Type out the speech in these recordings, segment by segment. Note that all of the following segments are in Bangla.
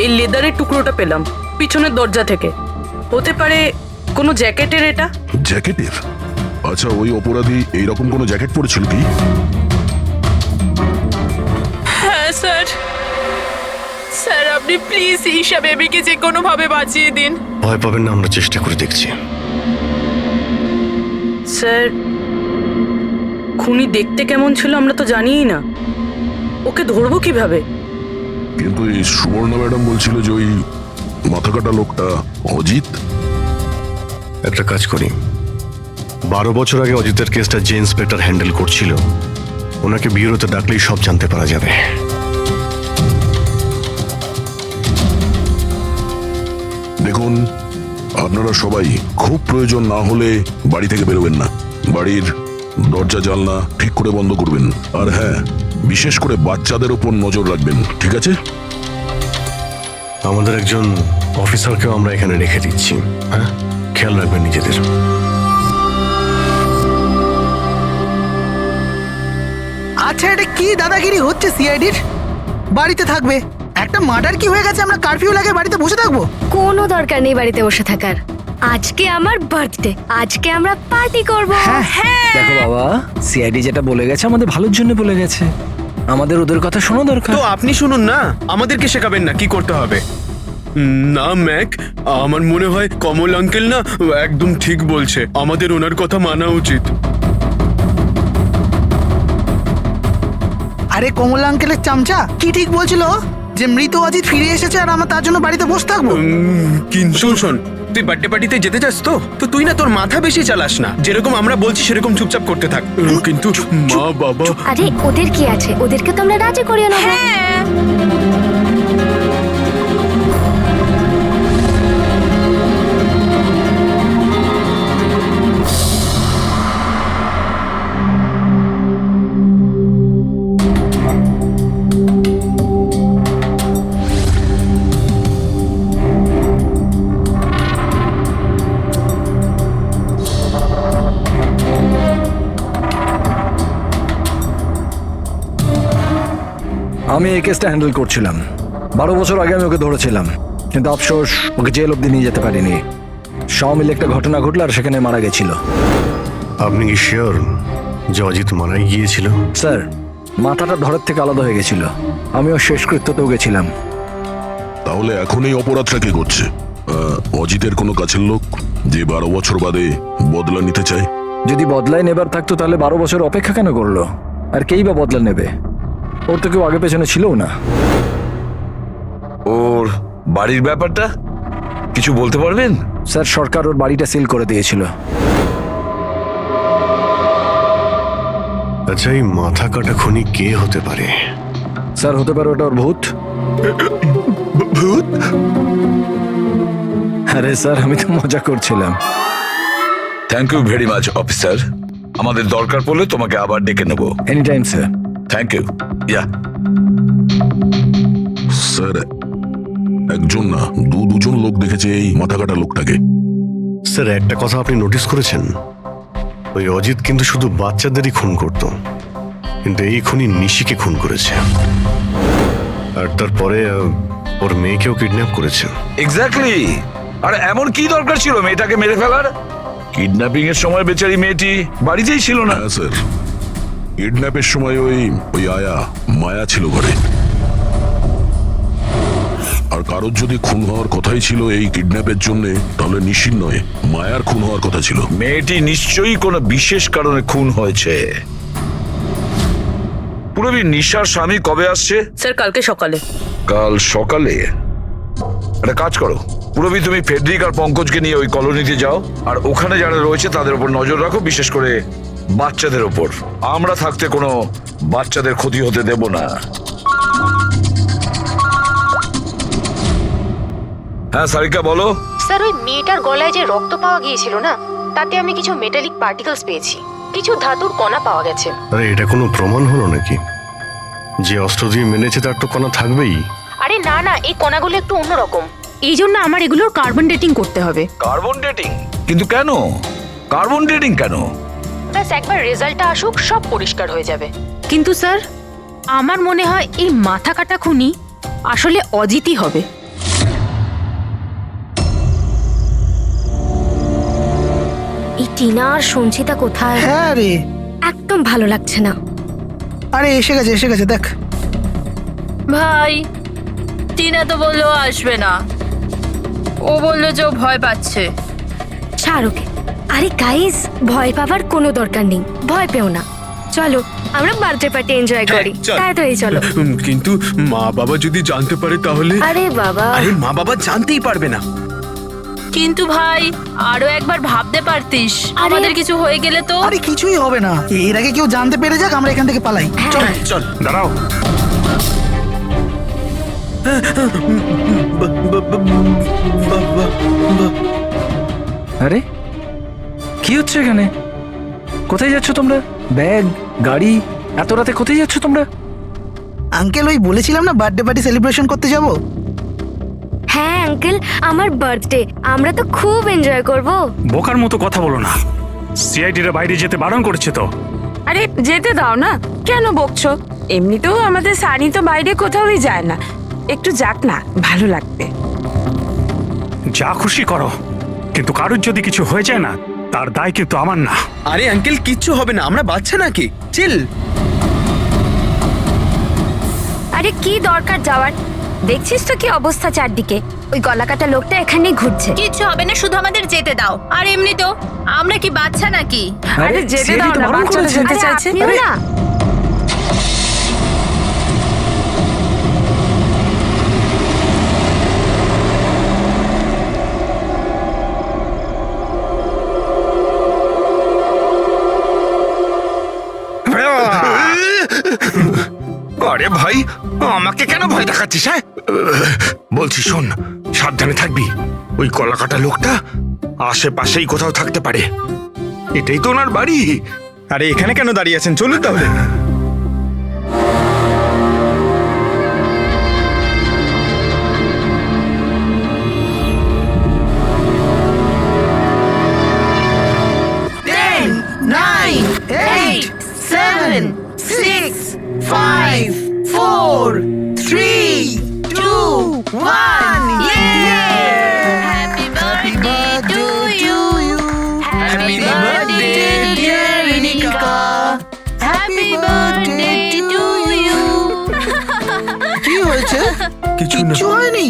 এই লেদারের টুকরোটা পেলাম পিছনের দরজা থেকে। হতে পারে কোনো জ্যাকেটের এটা। জ্যাকেটের? আচ্ছা, ওই অপরাধী এইরকম কোনো জ্যাকেট পরেছিল কি? হ্যাঁ স্যার, স্যার আপনি প্লিজ ঈশা বেবিকে যে কোনো ভাবে বাঁচিয়ে দিন। ভয় পাবেন না, আমরা চেষ্টা করে দেখছি। স্যার, খুনি দেখতে কেমন ছিল আমরা তো জানিই না, ওকে ধরবো কিভাবে? কিন্তু এই সুবর্ণা ম্যাডাম বলছিল যে ওই মাথা কাটা লোকটা অজিত। একটা কাজ করি, 12 বছর আগে অজিতের কেসটা যে ইন্সপেক্টর হ্যান্ডেল করছিল, ওনাকে বিউরোতে ডাকলেই সব জানতে পারা যাবে। দেখুন, আপনারা সবাই খুব প্রয়োজন না হলে বাড়ি থেকে বেরোবেন না। বাড়ির দরজা জানলা ঠিক করে বন্ধ করবেন। আর হ্যাঁ, বিশেষ করে বাচ্চাদের উপর নজর রাখবেন, ঠিক আছে? আমাদের একজন অফিসারকেও আমরা এখানে রেখে দিচ্ছি। হ্যাঁ, খেয়াল রাখবেন নিজেদের। আচ্ছা, এটা কি দাদাগিরি হচ্ছে সিআইডির? বাড়িতে থাকবে, একটা মার্ডার কি হয়ে গেছে, আমরা কারফিউ লাগে বাড়িতে বসে থাকবো? কোনো দরকার নেই বাড়িতে বসে থাকার। আজকে আমার বার্থডে, আজকে আমরা পার্টি করব। হ্যাঁ, দেখো বাবা, সিআইডি যেটা বলে গেছে আমাদের ভালোর জন্য বলে গেছে, আমাদের ওদের কথা শোনা দরকার। তো আপনি শুনুন না, আমাদেরকে শেখাবেন না কি করতে হবে। না ম্যাক, আমার মনে হয় কমল আঙ্কেল না একদম ঠিক বলছে, আমাদের ওনার কথা মানা উচিত। আরে কমলা আঙ্কেলের চামচা কি ঠিক বলছিল যে মৃত অজিত ফিরে এসেছে আর আমরা তার জন্য বাড়িতে বসে থাকবো? কিন্তু শোন, তুই বার্থডে পার্টিতে যেতে চাস তো তুই না তোর মাথা বেশি চালাস না, যেরকম আমরা বলছি সেরকম চুপচাপ করতে থাক। কিন্তু মা বাবা। আরে ওদের কি আছে, ওদেরকে তো আমরা রাজি করিয়ে নেব। আমি এই কেসটা হ্যান্ডেল করছিলাম, 12 বছর আগে আমি ওকে ধরেছিলাম, কিন্তু আফসোস ওকে জেল অব্দি নিয়ে যেতে পারিনি। সব মিলে একটা ঘটনা ঘটলো আর সেখানে মারা গেছিল। আপনি কি শিওর যে অজিত মারাই গিয়েছিল? স্যার, মাথাটা ধরের থেকে আলাদা হয়ে গেছিল, আমিও শেষকৃত্যতেও গেছিলাম। তাহলে এখন এই অপরাধটা কে করছে? অজিতের কোনো কাছের লোক যে 12 বছর বাদে বদলা নিতে চায়? যদি বদলায় নেবার থাকতো তাহলে 12 বছর অপেক্ষা কেন করলো? আর কেই বা বদলা নেবে? ওর তো কেউ আগে পেছনে ছিলও না। ওর বাড়ির ব্যাপারটা কিছু বলতে পারবেন? স্যার, সরকার ওর বাড়িটা সিল করে দিয়েছিল। আচ্ছা, এই মাথা কাটা খুনি কে হতে পারে? স্যার, হতে পারে ওটা ওর ভূত। ভূত? আরে স্যার, আমি তো মজা করছিলাম। Thank you very much officer, আমাদের দরকার পড়লে তোমাকে আবার ডেকে নেব। Any time sir. Thank you. Yeah sir, একজন না দুজন লোক দেখেছে এই মাথা কাটা লোকটাকে। স্যার, একটা কথা আপনি নোটিস করেছেন? ওই অজিত কিন্তু শুধু বাচ্চাদেরই খুন করত, কিন্তু এই খুনি নিশিকে খুন করেছে, আর তারপরে ওর মেয়েকেও কিডন্যাপ করেছে। এক্স্যাক্টলি। আর এমন কি দরকার ছিল মেয়েটাকে মেরে ফেলার? কিডন্যাপিং এর সময় বেচারি মেয়েটি বাড়িতেই ছিল না। হ্যাঁ স্যার, কিডন্যাপের সময় ওই আয়া মায়া ছিল ঘরে। আর কারোর যদি খুন হওয়ার কথাই ছিল এই কিডন্যাপের জন্য, তাহলে নিশ্চিত নয় মায়ার খুন হওয়ার কথা ছিল। মেয়েটি নিশ্চয়ই কোনো বিশেষ কারণে খুন হয়েছে। পুরবী, নিশার স্বামী কবে আসছে? স্যার, কালকে সকালে। কাল সকালে? একটা কাজ করো পুরবী, তুমি ফেডরিক আর পঙ্কজকে নিয়ে ওই কলোনিতে যাও, আর ওখানে যারা রয়েছে তাদের উপর নজর রাখো, বিশেষ করে বাচ্চাদের ওপর। আমরা থাকতে কোনো বাচ্চাদের ক্ষতি হতে দেব না। হ্যাঁ সারিকা, বলো। স্যার, ওই মেয়েটার গলায় যে রক্ত পাওয়া গিয়েছিল না, তাতে আমি কিছু মেটালিক পার্টিকেলস পেয়েছি, কিছু ধাতুর কণা পাওয়া গেছে। আরে এটা কোনো প্রমাণ হলো নাকি? যে অস্ত্র দিয়ে মেরেছে তার তো কণা থাকবেই। আরে না না, এই কণাগুলো একটু অন্যরকম, এই জন্য আমার এগুলোর কার্বন ডেটিং করতে হবে। Carbon dating? কিন্তু কেন কার্বন ডেটিং কেন? ব্যাস একবার রেজাল্টটা আসুক, সব পরিষ্কার হয়ে যাবে। কিন্তু স্যার, আমার মনে হয় এই মাথা কাটা খুনি আসলে অজিতই হবে। এই টিনা আর সঞ্চিতা কোথায়? হ্যাঁ রে, একদম ভালো লাগছে না। আরে এসে গেছে দেখ। ভাই টিনা তো বললো আসবে না, ও বললো যে ও ভয় পাচ্ছে। ছাড় ওকে। আরে গাইস, ভয় পাবার কোনো দরকার নেই, ভয় পেও না। চলো আমরা বার্থডে পার্টি এনজয় করি। চল। তাড়াতাড়ি চলো। কিন্তু মা বাবা যদি জানতে পারে তাহলে? আরে বাবা, আরে মা বাবা জানতেই পারবে না। কিন্তু ভাই আরো একবার ভাবতে পারতিস, আমাদের কিছু হয়ে গেলে তো। আরে কিছুই হবে না, এর আগে কেউ জানতে পেরে যাক, আমরা এখান থেকে পালাই। চল চল। দাঁড়াও, আরে কি হচ্ছে এখানে? কোথায় যাচ্ছ তোমরা? ব্যাগ, গাড়ি, এত রাতে কোথায় যাচ্ছ তোমরা? আঙ্কেল, ওই বলেছিলাম না বার্থডে পার্টি সেলিব্রেশন করতে যাব। হ্যাঁ আঙ্কেল, আমার বার্থডে, আমরা তো খুব এনজয় করব। বোকার মতো কথা বলো না, সিআইডিরা বাইরে যেতে বারণ করেছে তো। আরে যেতে দাও না, কেন বকছো? এমনিতেও আমাদের সানি তো বাইরে কোথাওই যায় না, একটু যাক না, ভালো লাগবে। যা খুশি করো, কিন্তু কারোর যদি কিছু হয়ে যায় না, তার দায় কিন্তু আমার না। আরে আঙ্কেল কিচ্ছু হবে না, আমরা বাচ্চা নাকি, চিল। আরে কি দরকার যাওয়ার? দেখছিস তো কি অবস্থা চারদিকে, ওই গলাকাটা লোকটা এখানেই ঘুরছে। কিচ্ছু হবে না, শুধু আমাদের যেতে দাও। আর এমনি তো আমরা কি বাচ্চা নাকি? আরে যেতে দাও না, বাচ্চারা যেতে আরে চাইছে। আপনিও না। আরে ভাই, আমাকে কেন ভয় দেখাচ্ছিস? হ্যাঁ বলছি শোন, সাবধানে থাকবি। ওই কলাকাটা লোকটা আশেপাশেই কোথাও থাকতে পারে, এটাই তো ওনার বাড়ি। আরে এখানে কেন দাঁড়িয়ে আছেন, চলুন তাহলে। Nine, 8, 7, 6, 5, 4, 3, 2, 1. Happy birthday to you. Happy birthday dear Rinika. Happy birthday to you. কি হয়েছে? কিচ্ছু হয়নি।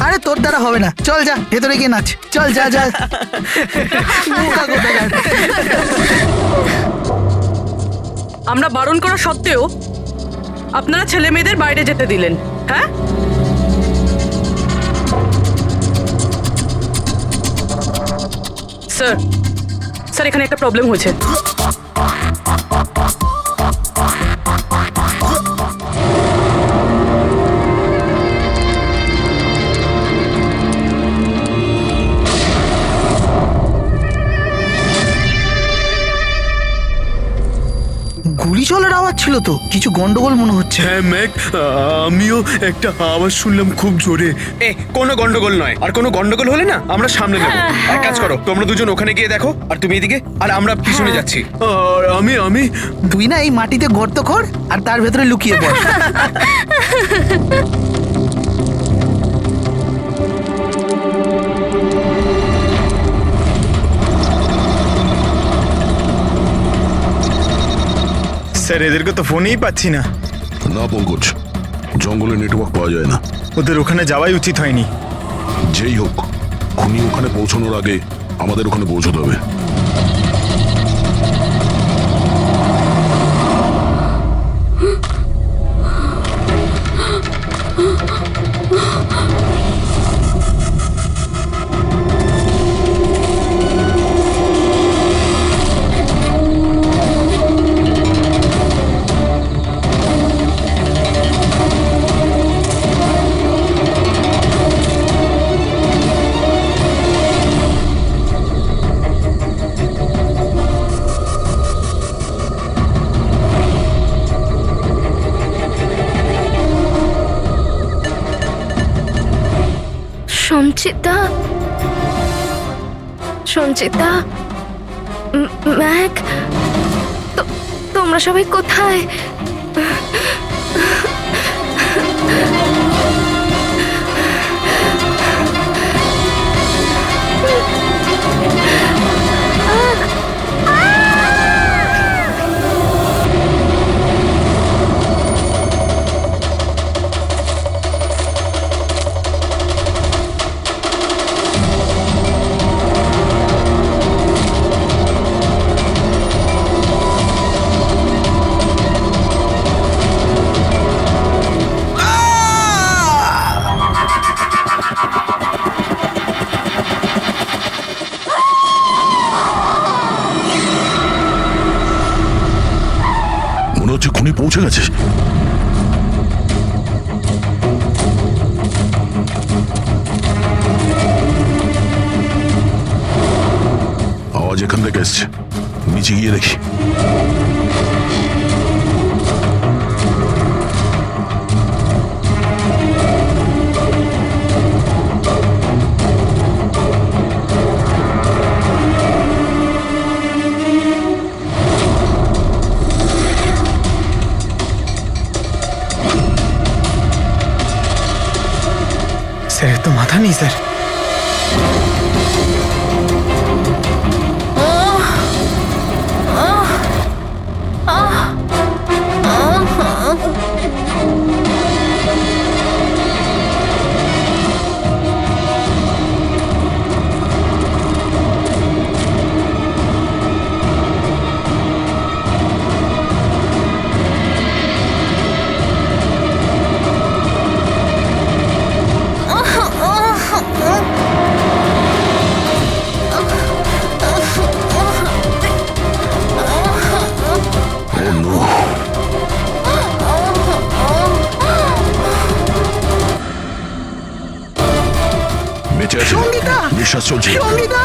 আরে তোর দ্বারা হবে না, চল যা ভেতরে গিয়ে নাচ। চল যা যা। বোকা কোথাকার। আমরা বারণ করা সত্ত্বেও আপনারা ছেলে মেয়েদের বাইরে যেতে দিলেন, হ্যাঁ? স্যার, স্যার এখানে একটা প্রবলেম হয়েছে। গুলি চলার আওয়াজ ছিল তো, কিছু গন্ডগোল মনে হচ্ছে। হ্যাঁ ম্যাক, আমিও একটা আওয়াজ শুনলাম খুব জোরে। কোনো গন্ডগোল নয়, আর কোনো গন্ডগোল হলে না আমরা সামনে নেব। এক কাজ করো, তোমরা দুজন ওখানে গিয়ে দেখো, আর তুমি এদিকে, আর আমরা পিছনে যাচ্ছি। আর আমি তুই না এই মাটিতে গর্ত কর আর তার ভেতরে লুকিয়ে পড়। স্যার এদেরকে তো ফোনেই পাচ্ছি না। না পঙ্কজ, জঙ্গলে নেটওয়ার্ক পাওয়া যায় না। ওদের ওখানে যাওয়াই উচিত হয়নি। যেই হোক, খুনি ওখানে পৌঁছানোর আগে আমাদের ওখানে পৌঁছতে হবে। সঞ্চিতা, সঞ্চিতা, ম্যাক, তোমরা সবাই কোথায়? খুনি পৌঁছে গেছে। আওয়াজ এখান থেকে এসছে, নিচে গিয়ে দেখি। স্যার তো মাথা নেই স্যার। বেঁচে আছে, সঙ্গীতা! নিঃশ্বাস চলছে, সঙ্গীতা!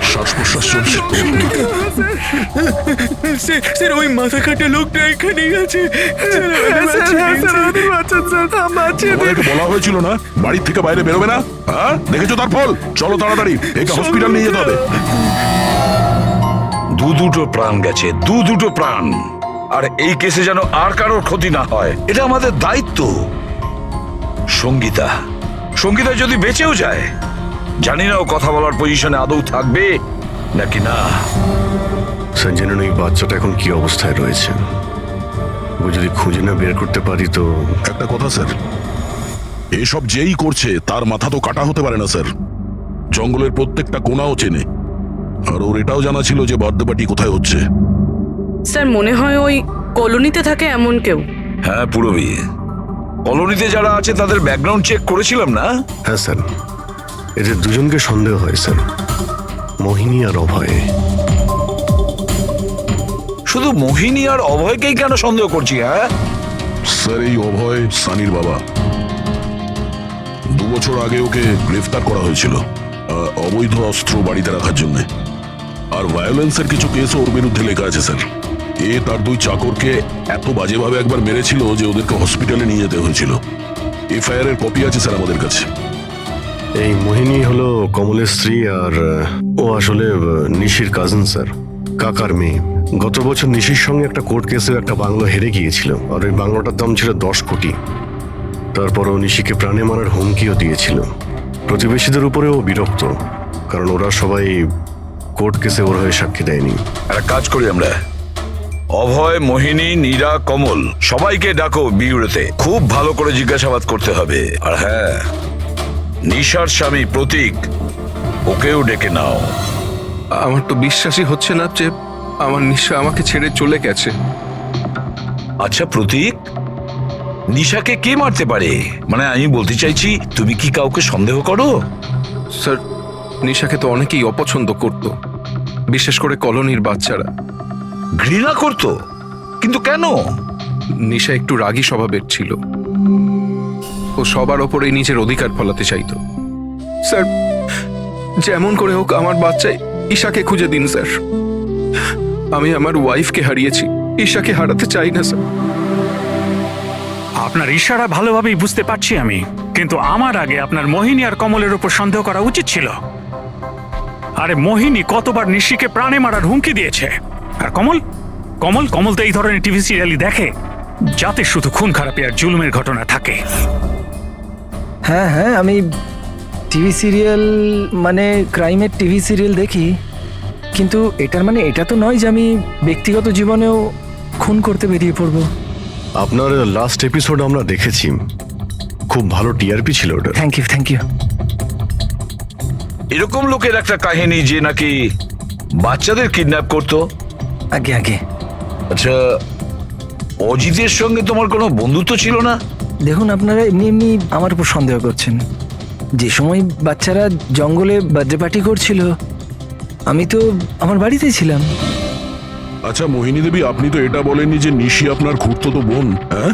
শ্বাস প্রশ্বাস চলছে। স্যার ওই মাথা কাটা লোকটা এখানেই আছে। তোমাদেরকে বলা হয়েছিল না বাড়ির থেকে বাইরে বেরোবে না? হ্যাঁ, দেখেছো তার ফল। চলো তাড়াতাড়ি, একে হসপিটাল নিয়ে যেতে হবে। দুটো প্রাণ গেছে, দুটো প্রাণ। আর এই কেসে যেন আর কারোর ক্ষতি না হয়, এটা আমাদের দায়িত্ব। সঙ্গীতা সঙ্গীতা যদি বেঁচেও যায়, জানি না ও কথা বলার পজিশনে আদৌ থাকবে নাকি না। স্যার জানেন ওই বাচ্চাটা এখন কি অবস্থায় রয়েছে? ও যদি খুঁজে না বের করতে পারি তো। একটা কথা স্যার, এসব যেই করছে তার মাথা তো কাটা হতে পারে না স্যার। জঙ্গলের প্রত্যেকটা কোণাও চেনে, আর ওর এটাও জানা ছিল যে বার্থডে পার্টি কোথায় হচ্ছে। স্যার মনে হয় ওই কলোনিতে থাকে এমন কেউ। হ্যাঁ পুরবী, কলোনিতে যারা আছে তাদের ব্যাকগ্রাউন্ড চেক করেছিলাম না? হ্যাঁ স্যার, এদের দুজনকে সন্দেহ হয় স্যার, মোহিনী আর অভয়। শুধু মোহিনী আর অভয়কেই কেন সন্দেহ করছি? হ্যাঁ স্যার, এই অভয় সানির বাবা। 2 বছর আগে ওকে গ্রেফতার করা হয়েছিল অবৈধ অস্ত্র বাড়িতে রাখার জন্য। আর ভায়োলেন্সের কিছু কেস ওর বিরুদ্ধে লেখা আছে স্যার। এ তার 2 চাকরকে এত বাজেভাবে একবার মেরেছিল যে ওদেরকে হসপিটালে নিয়ে যেতে হয়েছিল। এফআইআর এর কপি আছে স্যার আমাদের কাছে। এই মোহিনী হলো কমলের স্ত্রী, আর ও আসলে নিশির কাজিন স্যার, কাকার মেয়ে। গত বছর নিশির সঙ্গে একটা কোর্ট কেসে একটা বাংলো হেরে গিয়েছিল, আর ওই বাংলোটার দাম ছিল 10 কোটি। তারপর ও নিশিকে প্রাণে মারার হুমকিও দিয়েছিল। প্রতিবেশীদের উপরেও বিরক্ত, কারণ ওরা সবাই কোর্ট কেসে ওর হয়ে সাক্ষী দেয়নি। একটা কাজ করি আমরা, অভয়, মোহিনী, নীরা, কমল সবাইকে ডাকো বিউরোতে। খুব ভালো করে জিজ্ঞাসাবাদ করতে হবে। আর হ্যাঁ, নিশার স্বামী প্রতীক, ওকেও ডেকে নাও। আমার তো বিশ্বাসই হচ্ছে না যে আমার নিশা আমাকে ছেড়ে চলে গেছে। আচ্ছা প্রতীক, নিশাকে কে মারতে পারে? মানে আমি বলতে চাইছি, তুমি কি কাউকে সন্দেহ করো? স্যার, নিশাকে তো অনেকেই অপছন্দ করত, বিশেষ করে কলোনির বাচ্চারা। ঘৃণা করতো? কিন্তু কেন? নিশা একটু রাগী স্বভাবের ছিল। ও সবার ওপরেই নিজের অধিকার ফলাতে চাইতো। স্যার, যেমন করে হোক আমার বাচ্চাই ঈশাকে খুঁজে দিন স্যার। আমি আমার ওয়াইফকে হারিয়েছি, ঈশাকে হারাতে চাই না স্যার। আপনার ইশারা ভালোভাবেই বুঝতে পারছি আমি, কিন্তু আমার আগে আপনার মোহিনী আর কমলের উপর সন্দেহ করা উচিত ছিল। আরে মোহিনী কতবার নিশিকে প্রাণে মারার হুমকি দিয়েছে, আর কমল কমল কমল তো এই ধরনের টিভি সিরিয়ালই দেখে, যাতে শুধু খুন খারাপি আর জুলুমের ঘটনা থাকে। হ্যাঁ হ্যাঁ, আমি টিভি সিরিয়াল মানে ক্রাইমের টিভি সিরিয়াল দেখি, কিন্তু এটার মানে এটা তো নয় যে আমি ব্যক্তিগত জীবনেও খুন করতে বেরিয়ে পড়ব। আপনার লাস্ট এপিসোড আমরা দেখেছি, খুব ভালো টিআরপি ছিল ওটা। Thank you thank you. এরকম লোকের একটা কাহিনী যে নাকি বাচ্চাদের কিডন্যাপ করতো। আগে আগে। আচ্ছা, অজিতের সঙ্গে তোমার কোনো বন্ধুত্ব ছিল না? দেখুন, আপনারা এমনি এমনি আমার উপর সন্দেহ করছেন। যে সময় বাচ্চারা জঙ্গলে বার্থডে পার্টি করছিল, আমি তো আমার বাড়িতেই ছিলাম। আচ্ছা মোহিনী দেবী, আপনি তো এটা বলেননি যে নিশি আপনার খুড়তুতো বোন, হ্যাঁ?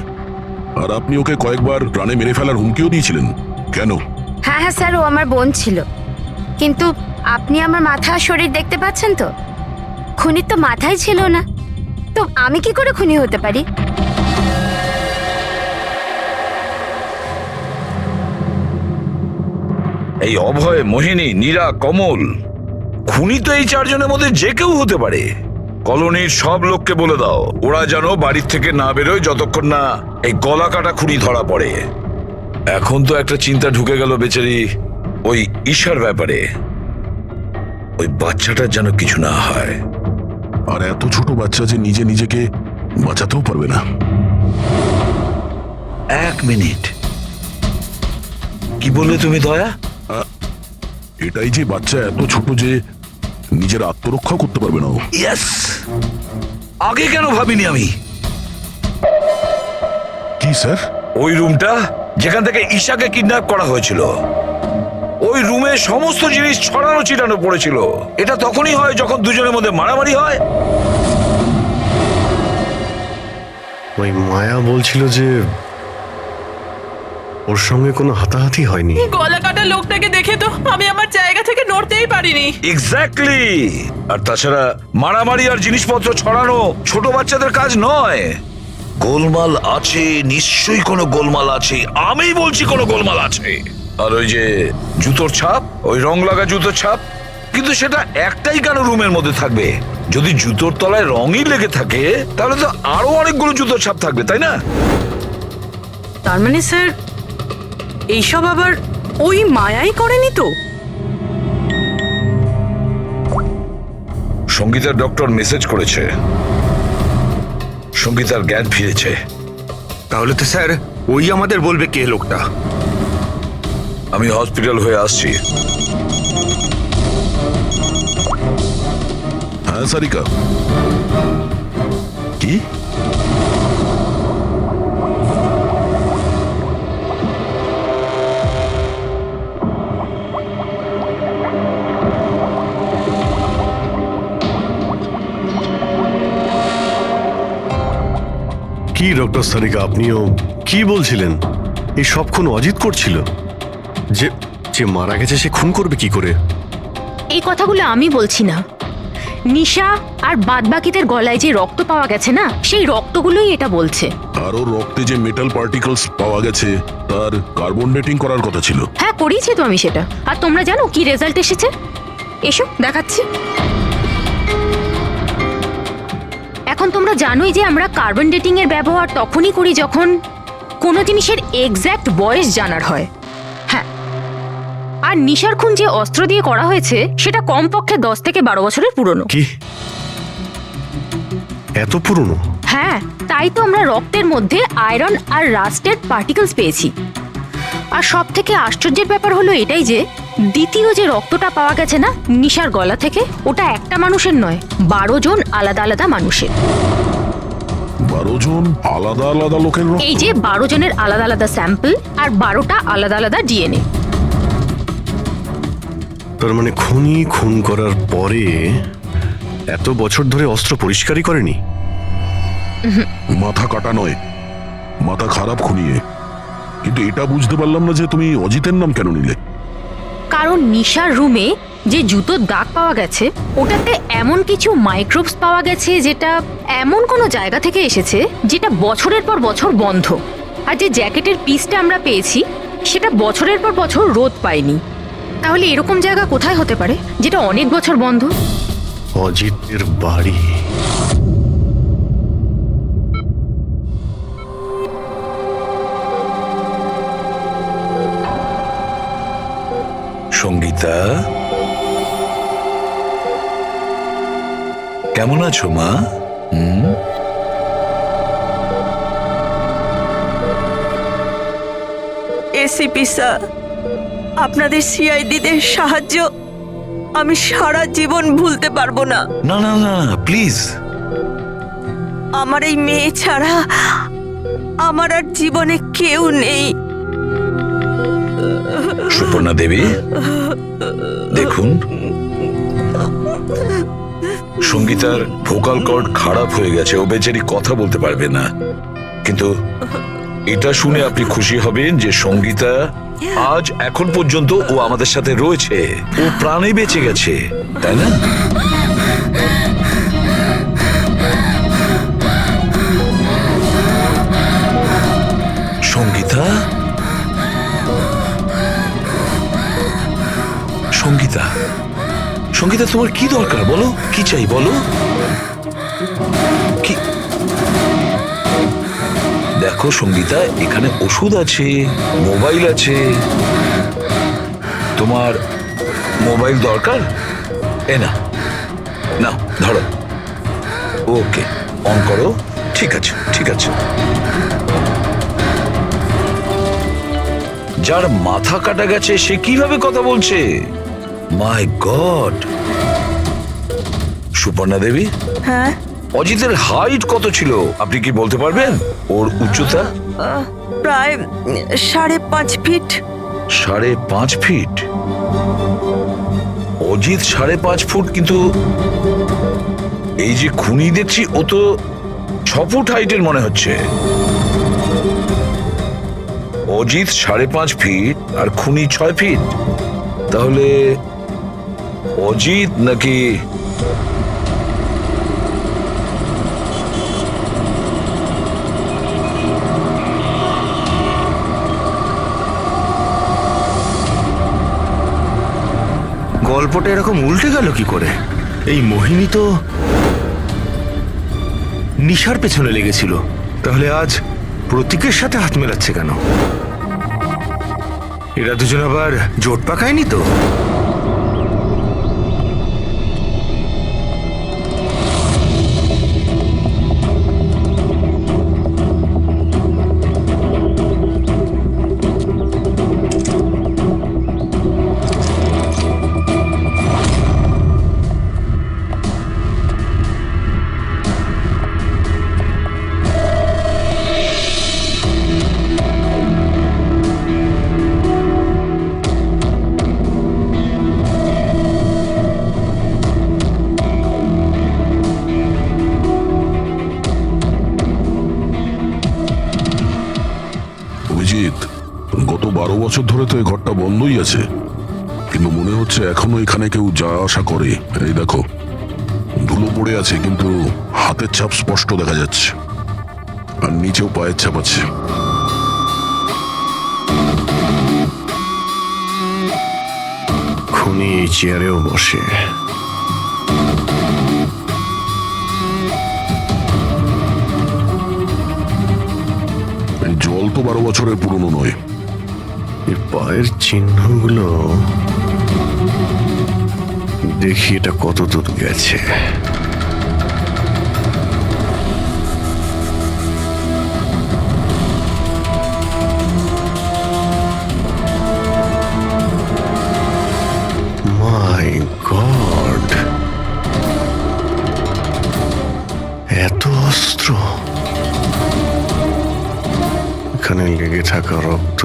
আর আপনি ওকে কয়েকবার প্রাণে মেরে ফেলার হুমকিও দিয়েছিলেন, কেন? হ্যাঁ হ্যাঁ স্যার, ও আমার বোন ছিল। কিন্তু আপনি আমার মাথা আর শরীর দেখতে পাচ্ছেন তো? খুনির তো মাথাই ছিল না, তো আমি কি করে খুনি হতে পারি? এই অভয়, মোহিনী, নীরা, কমল, খুনি তো এই চারজনের মধ্যে যে কেউ হতে পারে। কলোনির সব লোককে বলে দাও ওরা যেন বাড়ির থেকে না বেরোয় যতক্ষণ না এই গলা কাটা খুনি ধরা পড়ে। এখন তো একটা চিন্তা ঢুকে গেল বেচারি ওই ঈশার ব্যাপারে। ওই বাচ্চাটার যেন কিছু না হয়। আর এত ছোট বাচ্চা যে নিজে নিজেকে বাঁচাতেও পারবে না। এক মিনিট, কি বললে তুমি দয়া? এটাই যে বাচ্চা এত ছোট যে নিজের আত্মরক্ষা করতে পারবে না ও। ইয়েস, আগে কেন ভাবিনি আমি? কি স্যার? ওই রুমটা যেখান থেকে ঈশাকে কিডন্যাপ করা হয়েছিল, ওই রুমে সমস্ত জিনিস ছড়ানো ছিটানো পড়েছিল। এটা তখনই হয় যখন দুজনের মধ্যে মারামারি হয়। ওই মায়া বলছিল যে ওর সঙ্গে কোনো হাতাহাতি হয়নি। গলা কাটা লোকটাকে দেখে তো আমি আমার জায়গা থেকে নড়তেই পারিনি। এক্স্যাক্টলি। আর তাছাড়া মারামারি আর জিনিসপত্র ছড়ানো ছোট বাচ্চাদের কাজ নয়। গোলমাল আছে, নিশ্চয়ই কোনো গোলমাল আছে। আমি বলছি কোনো গোলমাল আছে। আর ওই যে জুতোর ছাপ, ওই রং লাগা জুতোর ছাপ, কিন্তু সেটা একটাই কেন রুমের মধ্যে থাকবে? যদি জুতোর তলায় রঙই লেগে থাকে তাহলে তো আরো অনেকগুলো জুতোর ছাপ থাকবে, তাই না? তার মানে স্যার এইসব আবার ওই মায়াই করেনি তো? সঙ্গীতার ডক্টর মেসেজ করেছে, সঙ্গীতার জ্ঞান ফিরেছে। তাহলে তো স্যার ওই আমাদের বলবে কে লোকটা। আমি হসপিটাল হয়ে আসছি। হ্যাঁ সারিকা, কি? কি ডক্টর সারিকা, আপনিও কি বলছিলেন? এই সব খুন অজিত করছিল? যে যে মারা গেছে সে খুন করবে কি করে? এই কথাগুলো আমি বলছি না, নিশা আর বাদবাকিদের গলায় যে রক্ত পাওয়া গেছে না, সেই রক্তগুলোই এটা বলছে। আর ওর রক্তে যে মেটাল পার্টিকলস পাওয়া গেছে তার কার্বন ডেটিং করার কথা ছিল। হ্যাঁ, করিয়েছি তো আমি সেটা। আর তোমরা জানো কি রেজাল্ট এসেছে? এসো দেখাচ্ছি। এখন তোমরা জানোই যে আমরা কার্বন ডেটিং এর ব্যবহার তখনই করি যখন কোনো জিনিসের এক্স্যাক্ট বয়স জানার হয়। হ্যাঁ, আর নিশার খুন যে অস্ত্র দিয়ে করা হয়েছে সেটা কমপক্ষে 10 থেকে 12 বছরের পুরনো। কি এত পুরনো? হ্যাঁ, তাই তো আমরা রক্তের মধ্যে আয়রন আর রাস্টেড পার্টিকেলস পেয়েছি। আর সব থেকে আশ্চর্যের ব্যাপার হলো এটাই যে দ্বিতীয় যে রক্তটা পাওয়া গেছে না নিশার গলা থেকে, ওটা একটা মানুষের নয়, 12 জন আলাদা আলাদা মানুষের। 12 জন আলাদা আলাদা লোকের রক্ত? এই যে 12 জনের আলাদা আলাদা স্যাম্পল আর 12টা আলাদা আলাদা ডিএনএ। তার মানে খুনি খুন করার পরে এত বছর ধরে অস্ত্র পরিষ্কারই করেনি? মাথা কাটা নয়, মাথা খারাপ খুনিয়ে। কিন্তু এটা বুঝতে পারলাম না যে তুমি অজিতের নাম কেন নিলে? কারণ নিশার রুমে যে জুতোর দাগ পাওয়া গেছে ওটাতে এমন কিছু মাইক্রোবস পাওয়া গেছে যেটা এমন কোনো জায়গা থেকে এসেছে যেটা বছরের পর বছর বন্ধ। আর যে জ্যাকেটের পিসটা আমরা পেয়েছি সেটা বছরের পর বছর রোদ পায়নি। তাহলে এরকম জায়গা কোথায় হতে পারে যেটা অনেক বছর বন্ধ? অজিতের বাড়ি। সঙ্গীতা, কেমন আছো মা? এসিপি স্যার, আপনাদের সিআইডিদের সাহায্য আমি সারা জীবন ভুলতে পারবো না। না না না, প্লিজ। আমার এই মেয়ে ছাড়া আমার আর জীবনে কেউ নেই। সুপর্ণা দেবী, দেখুন সঙ্গীতার ভোকাল কর্ড খারাপ হয়ে গেছে, ও বেচারি কথা বলতে পারবে না। কিন্তু এটা শুনে আপনি খুশি হবেন যে সঙ্গীতা আজ এখন পর্যন্ত ও আমাদের সাথে রয়েছে, ও প্রাণে বেঁচে গেছে, তাই না? সঙ্গীতা, সঙ্গীতা, সঙ্গীতা, তোমার কি দরকার বলো, কি চাই বলো? কি? দেখো সঙ্গীতা, এখানে ওষুধ আছে, মোবাইল আছে। তোমার মোবাইল দরকার? এ না, না ধরো। ওকে, অন করো। ঠিক আছে, ঠিক আছে। যার মাথা কাটা গেছে সে কিভাবে কথা বলছে? মাই গড! সুপর্ণা দেবী, হ্যাঁ, অজিতের হাইট কত ছিল আপনি কি বলতে পারবেন? ওর উচ্চতা? প্রায় 5.5 ফিট। 5.5 ফিট? অজিত 5.5 ফুট, কিন্তু এই যে খুনি দেখছি ও তো 6 ফুট হাইটের মনে হচ্ছে। অজিত 5.5 ফিট আর খুনি 6 ফিট, তাহলে অজিত নাকি? গল্পটা এরকম উল্টে গেল কি করে? এই মোহিনী তো নিশার পেছনে লেগেছিল, তাহলে আজ প্রতীকের সাথে হাত মেলাচ্ছে কেন? এরা দুজন আবার জোট পাকায়নি তো? অভিজিৎ, গত 12 বছর ধরে তো এই ঘরটা বন্ধই আছে, কিন্তু মনে হচ্ছে এখনো এখানে কেউ যা আসা করে। এই দেখো, ধুলো পড়ে আছে, কিন্তু হাতের ছাপ স্পষ্ট দেখা যাচ্ছে, আর নিচেও পায়ের ছাপ আছে। খুনি এই চেয়ারেও বসে। এই জল তো 12 বছরের পুরনো নয়। এর পায়ের চিহ্নগুলো দেখি এটা কত দূর গেছে। মাই গড, এত অস্ত্র! এখানে লেগে থাকা রক্ত,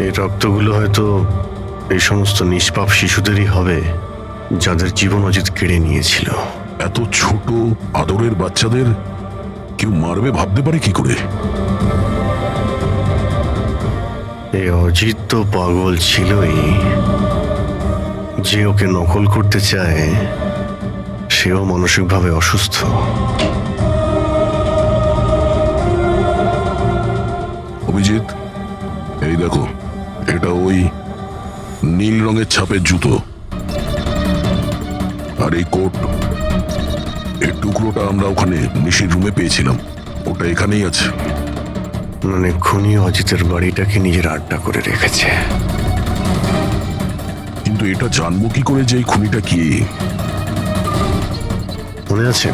এই রক্তগুলো হয়তো এই সমস্ত নিষ্পাপ শিশুদেরই হবে যাদের জীবন অজিত কেড়ে নিয়েছিল। এত ছোট আদরের বাচ্চাদের কেউ মারবে ভাবতে পারে কি করে? এই অজিত তো পাগল ছিলই, যে ওকে নকল করতে চায় সেও মানসিকভাবে অসুস্থ। অভিজিৎ, এই দেখো, এটা ওই নীল রঙের ছাপের জুতো, আর এই কোট, এই টুকরোটা আমরা ওখানে নিশির রুমে পেয়েছিলাম, ওটা এখানেই আছে। মানে খুনি অজিতের বাড়িটাকে নিজের আড্ডা করে রেখেছে। কিন্তু এটা জানবো কি করে যে এই খুনিটা কি? মনে আছে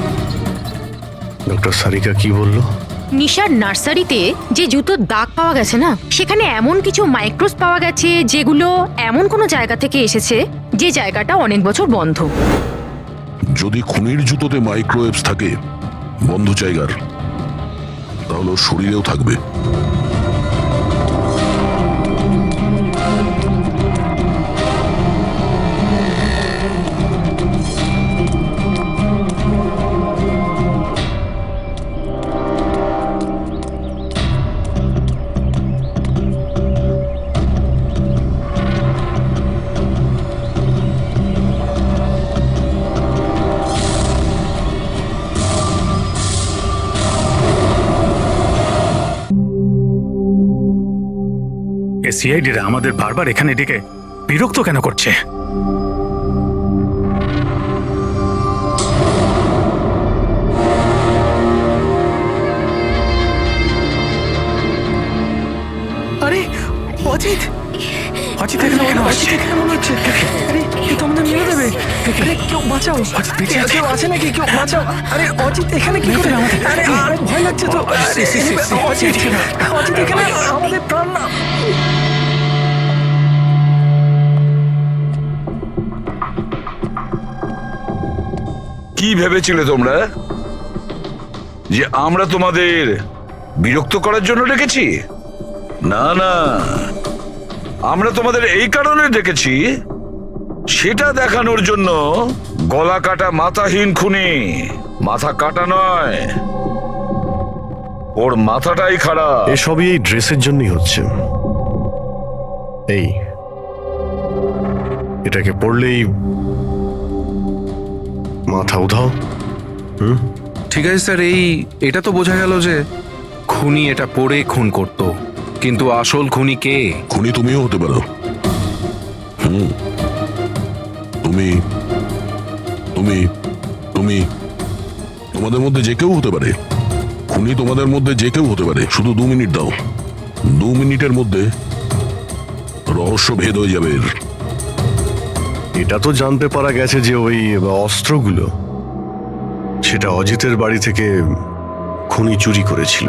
ডক্টর সারিকা কি বলল? নিশার নার্সারিতে যে জুতোর দাগ পাওয়া গেছে না, সেখানে এমন কিছু মাইক্রোস পাওয়া গেছে যেগুলো এমন কোনো জায়গা থেকে এসেছে যে জায়গাটা অনেক বছর বন্ধ। যদি খুনির জুতোতে মাইক্রোওয়েভস থাকে বন্ধ জায়গার, তাহলে ওর শরীরেও থাকবে। এ সিআইডিরা আমাদের বারবার এখানে ডেকে বিরক্ত কেন করছে? আরে অজিত, অজিত এখানে অজিত এখানে মনে হচ্ছে। আরে কেউ তো আমাদের মেরে দেবে। আরে কেউ বাঁচাও, কেউ আছে নাকি? কেউ বাঁচাও। আরে অজিত এখানে কি করে? আরে আরে ভয় লাগছে তো। অজিত অজিত এখানে আমাদের প্রাণ না। কি ভেবেছিলে তোমরা যে আমরা তোমাদের বিরক্ত করার জন্য ডেকেছি? না না, আমরা তোমাদের এই কারণে ডেকেছি, সেটা দেখানোর জন্য গলা কাটা মাথাহীন খুনি, মাথা কাটা নয়, ওর মাথাটাই খারাপ। এসবই এই ড্রেসের জন্যই হচ্ছে। এই এটাকে পড়লেই মাথা উধাও। ঠিক আছে স্যার, এটা তো বোঝা গেল যে খুনি এটা পরে খুন করত, কিন্তু আসল খুনি কে? খুনি তুমিও হতে পারো। তুমি তুমি তুমি তোমাদের মধ্যে যে কেউ হতে পারে। খুনি তোমাদের মধ্যে যে কেউ হতে পারে। শুধু 2 মিনিট দাও, 2 মিনিটের মধ্যে রহস্য ভেদ হয়ে যাবে। এটা তো জানতে পারা গেছে যে ওই অস্ত্রগুলো সেটা অজিতের বাড়ি থেকে খুনি চুরি করেছিল।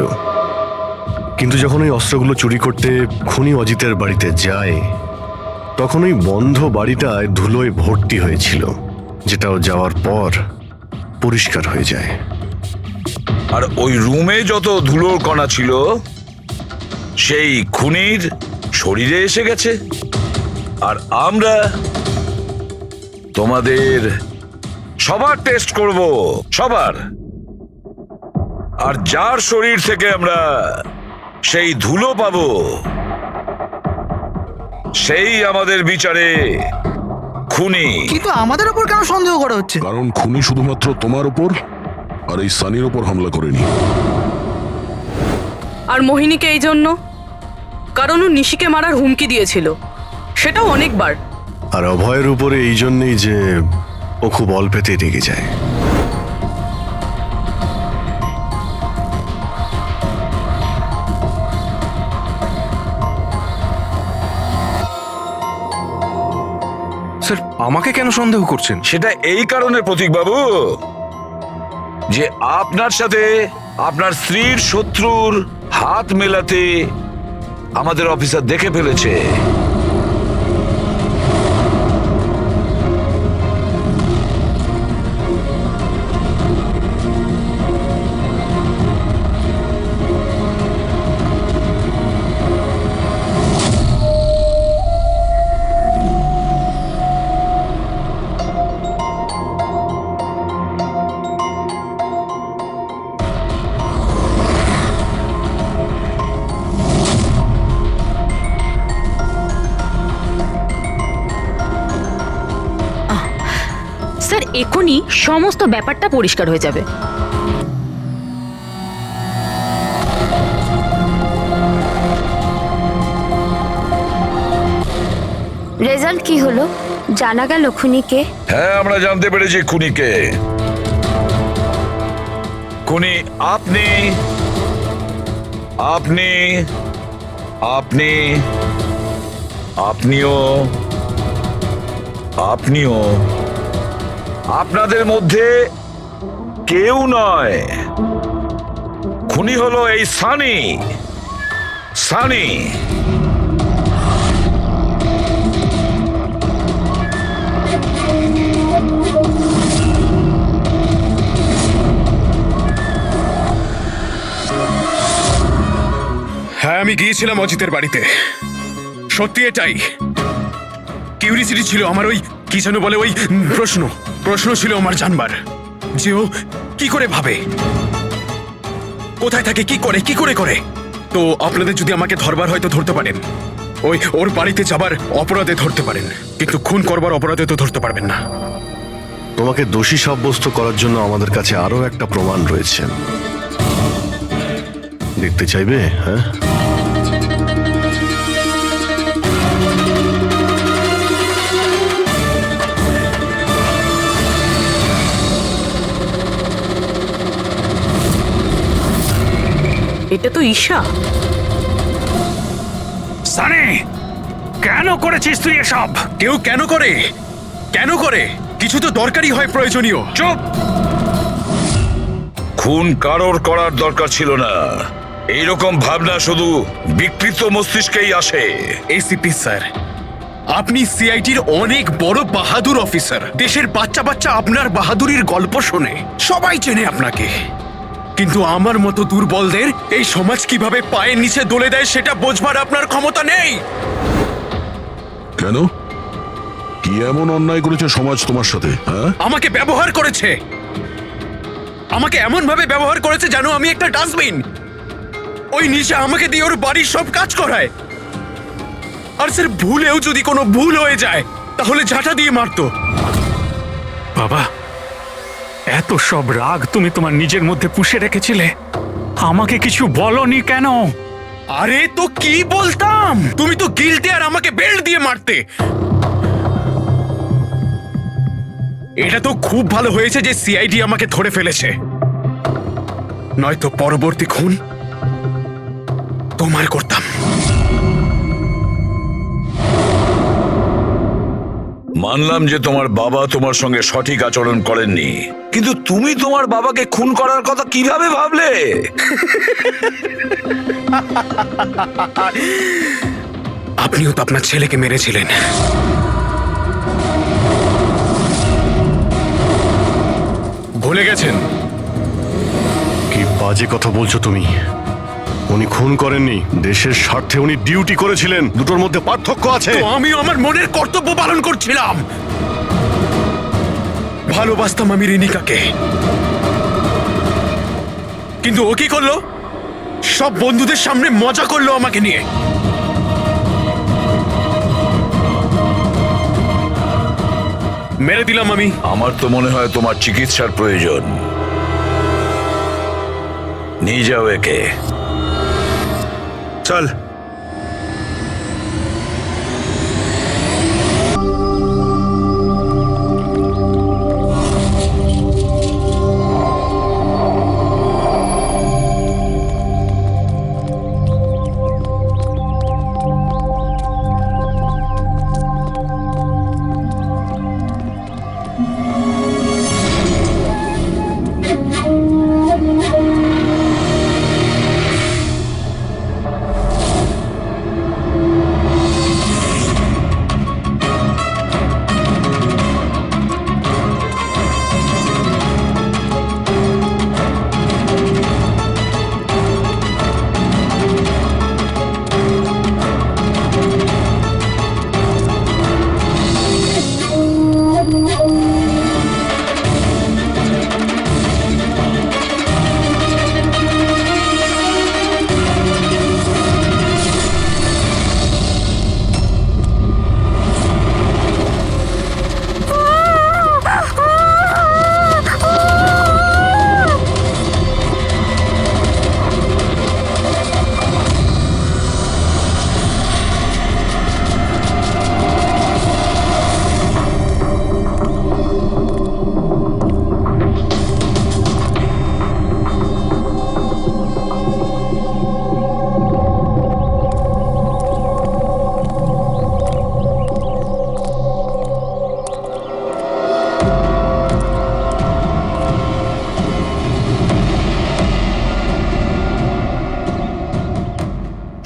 কিন্তু যখন ওই অস্ত্রগুলো চুরি করতে খুনি অজিতের বাড়িতে যায়, তখন ওই বন্ধ বাড়িটায় ধুলোয় ভর্তি হয়েছিল, যেটাও যাওয়ার পর পরিষ্কার হয়ে যায়। আর ওই রুমে যত ধুলোর কণা ছিল সেই খুনির শরীরে এসে গেছে। আর আমরা তোমাদের সবার টেস্ট করব, সবার। আর যার শরীর থেকে আমরা সেই ধুলো পাবো, সেই আমাদের বিচারে খুনি। কিন্তু আমাদের উপর কেন সন্দেহ করা হচ্ছে? কারণ খুনি শুধুমাত্র তোমার উপর আর এই সানির উপর হামলা করেনি। আর মোহিনীকে এই জন্য, কারণ ও নিশিকে মারার হুমকি দিয়েছিল, সেটাও অনেকবার। আর অভয়ের উপরে এই জন্যই যে ও খুব অল্পেতেই রেগে যায়। স্যার, আমাকে কেন সন্দেহ করছেন? সেটা এই কারণে প্রতীক বাবু যে আপনার সাথে আপনার স্ত্রীর শত্রুর হাত মেলাতে আমাদের অফিসার দেখে ফেলেছে। স্যার, এখনই সমস্ত ব্যাপারটা পরিষ্কার হয়ে যাবে। রেজাল্ট কি হলো? জানা গেল খুনিকে? হ্যাঁ, আমরা জানতে পেরেছি খুনিকে। খুনি আপনি আপনি আপনি আপনিও আপনিও আপনাদের মধ্যে কেউ নয়। খুনি হলো এই সানি। সানি হ্যাঁ, আমি গিয়েছিলাম অজিতের বাড়িতে। সত্যি এটাই। কিউরিসিটি ছিল আমার, ওই কি যেন বলে, ওই প্রশ্ন ছিল আমার জানবার যে ও কি করে ভাবে, কোথায় থাকে, কি করে। তো আপনাদের যদি আমাকে ধরবার হয়তো ধরতে পারেন, ওর বাড়িতে যাবার অপরাধে ধরতে পারেন, কিন্তু খুন করবার অপরাধে তো ধরতে পারবেন না। তোমাকে দোষী সাব্যস্ত করার জন্য আমাদের কাছে আরো একটা প্রমাণ রয়েছে। দেখতে চাইবে? হ্যাঁ, এটা তো ঈশা। সানি, কেন করেছিস তুই এসব? কেউ কেন করে? কেন করে? কিছু তো দরকারি হয়, প্রয়োজনীয়। চুপ! খুন কারোর করার দরকার ছিল না। এইরকম ভাবনা শুধু বিকৃত মস্তিষ্কেই আসে। এসিপি স্যার, আপনি সিআইডির অনেক বড় বাহাদুর অফিসার। দেশের বাচ্চা বাচ্চা আপনার বাহাদুরির গল্প শোনে, সবাই চেনে আপনাকে। কিন্তু আমার মতো দুর্বলদের এই সমাজ কিভাবে পায়ের নিচে দলে দেয় সেটা বোঝবার আপনার ক্ষমতা নেই। কেন? কি এমন অন্যায় করেছে সমাজ তোমার সাথে? হ্যাঁ, আমাকে ব্যবহার করেছে, আমাকে এমন ভাবে ব্যবহার করেছে যেন আমি একটা ডাস্টবিন। ওই নিশা আমাকে দিয়ে ওর বাড়ির সব কাজ করায়। আর স্যার, ভুলেও যদি কোনো ভুল হয়ে যায় তাহলে ঝাঁটা দিয়ে মারতো। বাবা, এত সব রাগ তুমি তোমার নিজের মধ্যে পুষে রেখেছিলে, আমাকে কিছু বলনি কেন? আরে তো কি বলতাম, তুমি তো গিলতে আর আমাকে বেল্ট দিয়ে মারতে। এটা তো খুব ভালো হয়েছে যে সিআইডি আমাকে ধরে ফেলেছে, নয়তো পরবর্তী খুন তোমার করতাম। মানলাম যে তোমার বাবা তোমার সঙ্গে সঠিক আচরণ করেননি, কিন্তু তুমি তোমার বাবাকে খুন করার কথা কিভাবে ভাবলে? আপনিও তো আপনার ছেলেকে মেরেছিলেন। ভুলে গেছেন? কি বাজে কথা বলছো তুমি? উনি খুন করেননি, দেশের স্বার্থে উনি ডিউটি করেছিলেন। দুটোর মধ্যে পার্থক্য আছে। তো আমিও আমার মনের কর্তব্য পালন করছিলাম। ভালোবাসতাম আমি রিনিকাকে, কিন্তু ও কি করলো? সব বন্ধুদের সামনে মজা করলো আমাকে নিয়ে। মেরে দিলাম আমি। আমার তো মনে হয় তোমার চিকিৎসার প্রয়োজন। নিয়ে যাও একে। চল।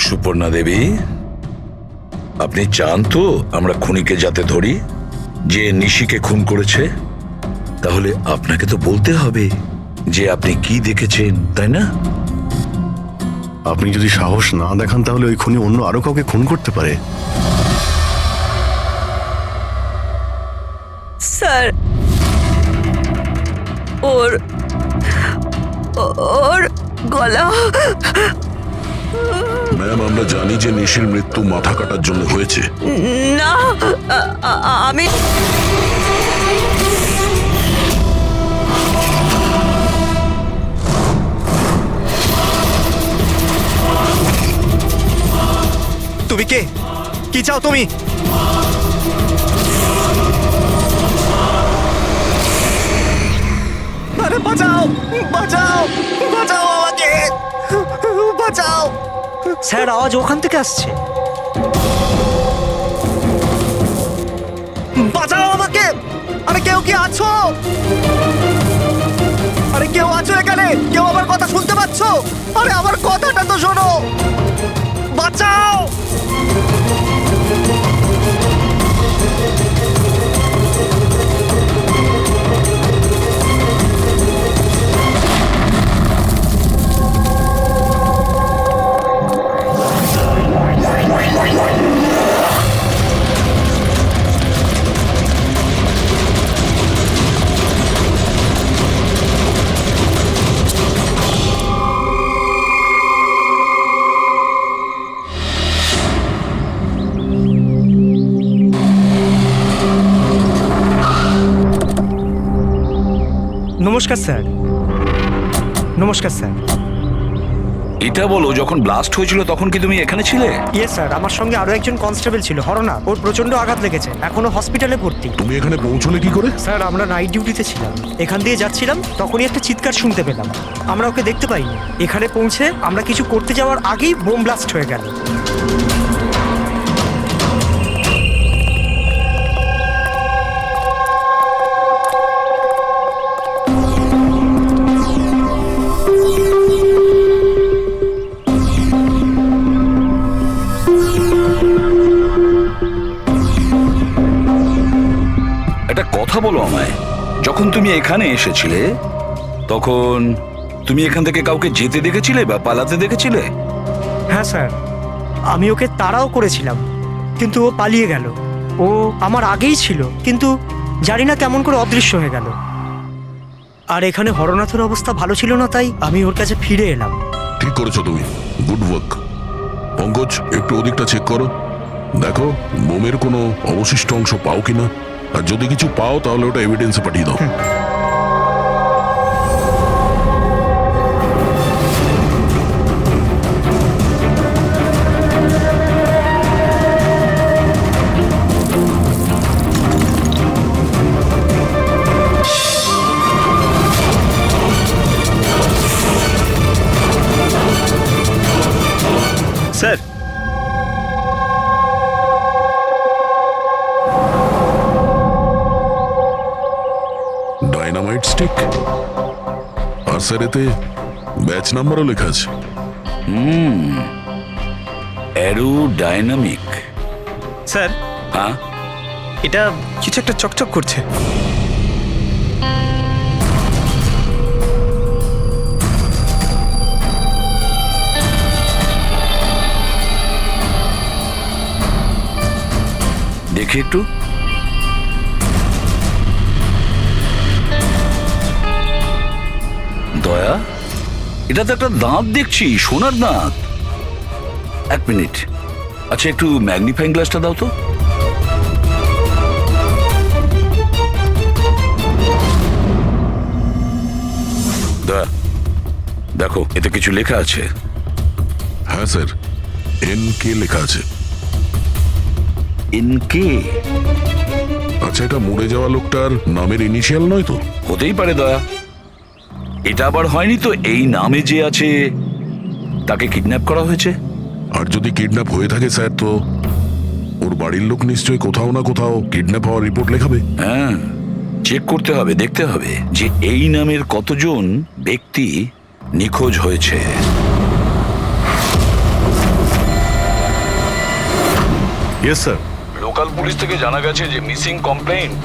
সুপর্ণা দেবী, আপনি চান তো আমরা খুনিকে যাতে ধরি, যে নিশিকে খুন করেছে? তাহলে আপনাকে তো বলতে হবে যে আপনি কি দেখেছেন, তাই না? আপনি যদি সাহস না দেখান তাহলে ওই খুনি অন্য আরো কাউকে খুন করতে পারে। স্যার, ওর গলা। ম্যাম, আমরা জানি যে নিশির মৃত্যু মাথা কাটার জন্য হয়েছে। না, আমি তুমি কে? কি চাও তুমি? আরে বাঁচাও, বাঁচাও, বাঁচাও আমাকে, বাঁচাও। স্যার, আওয়াজ ওখান থেকে আসছে। বাঁচাও আমাকে। আরে কেউ কি আছো? আরে কেউ আছো এখানে? কেউ আমার কথা শুনতে পাচ্ছ? আরে আমার কথাটা তো শোনো, বাঁচাও। নমস্কার স্যার। নমস্কার স্যার। এটা বলো, যখন ব্লাস্ট হয়েছিল তখন কি তুমি এখানে ছিলে? ইয়ে স্যার, আমার সঙ্গে আরো একজন কনস্টেবল ছিল, হরনা। ওর প্রচন্ড আঘাত লেগেছে, এখনো হসপিটালে ভর্তি। তুমি এখানে পৌঁছলে কি করে? স্যার, আমরা নাইট ডিউটিতে ছিলাম, এখান দিয়ে যাচ্ছিলাম, তখনই একটা চিৎকার শুনতে পেলাম। আমরা ওকে দেখতে পাইনি। এখানে পৌঁছে আমরা কিছু করতে যাওয়ার আগেই বোম ব্লাস্ট হয়ে গেল। একটা কথা বলো আমায়, যখন তুমি এখানে এসেছিলে তখন তুমি এখান থেকে কাউকে যেতে দেখেছিলে বা পালাতে দেখেছিলে? হ্যাঁ স্যার, আমি ওকে তাড়াও করেছিলাম, কিন্তু ও পালিয়ে গেল। ও আমার আগেই ছিল, কিন্তু জানি না কেমন করে অদৃশ্য হয়ে গেল। আর এখানে হরনাথের অবস্থা ভালো ছিল না, তাই আমি ওর কাছে ফিরে এলাম। ঠিক করেছো তুমি, গুড ওয়ার্ক। পঙ্কজ, একটু ওদিকটা চেক করো, দেখো বোমের কোনো অবশিষ্ট অংশ পাও কিনা, আর যদি কিছু পাও তাহলে ওটা এভিডেন্সে পাঠিয়ে দাও। স্যার, ডাইনামাইট স্টিক, আর স্যার এতে ব্যাচ নাম্বারও লেখা আছে। অ্যারোডাইনামিক। স্যার, হ্যাঁ, এটা কিছু একটা চকচক করছে। দেখি একটু। দয়া, এটা তো একটা দাঁত দেখছি, সোনার দাঁত। এক মিনিট, আচ্ছা একটু ম্যাগনিফাইং গ্লাসটা দাও তো। দয়া, দেখো এতে কিছু লেখা আছে। হ্যাঁ স্যার, NK লেখা আছে। NK? আচ্ছা, এটা মরে যাওয়া লোকটার নামের ইনিশিয়াল নয় তো? হতেই পারে দয়া। এটা আবার হয়নি তো এই নামে যে আছে তাকে কিডন্যাপ করা হয়েছে? আর যদি কিডন্যাপ হয়ে থাকে স্যার, তো ওর বাড়ির লোক নিশ্চয়ই কোথাও না কোথাও কিডন্যাপ হওয়ার রিপোর্ট লেখাবে। হ্যাঁ, চেক করতে হবে, দেখতে হবে যে এই নামের কতজন ব্যক্তি নিখোঁজ হয়েছে। Yes sir. লোকাল পুলিশ থেকে জানা গেছে যে মিসিং কমপ্লেন্ট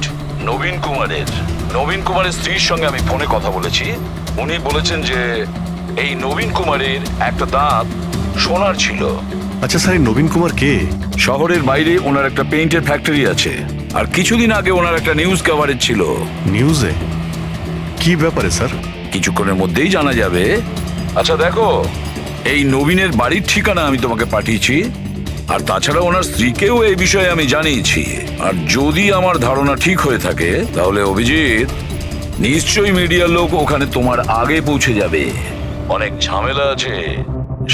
নবীন কুমারের। নবীন কুমারের স্ত্রীর সঙ্গে আমি ফোনে কথা বলেছি। উনি বলেছেন যে এই নবীন কুমারের একটা দাঁত সোনার ছিল। আচ্ছা স্যার, এই নবীন কুমার কে? শহরের বাইরে ওনার একটা পেইন্টের ফ্যাক্টরি আছে, আর কিছুদিন আগে ওনার একটা নিউজ কভারেজ ছিল। নিউজে? কি ব্যাপারে স্যার? কিছুক্ষণের মধ্যেই জানা যাবে। আচ্ছা দেখো, এই নবীনের বাড়ির ঠিকানা আমি তোমাকে পাঠিয়েছি, আর তাছাড়া ওনার স্ত্রীকেও এই বিষয়ে আমি জানিয়েছি। আর যদি আমার ধারণা ঠিক হয়ে থাকে তাহলে অভিজিৎ, নিশ্চয়ই মিডিয়ার লোক ওখানে তোমার আগে পৌঁছে যাবে। অনেক ঝামেলা আছে,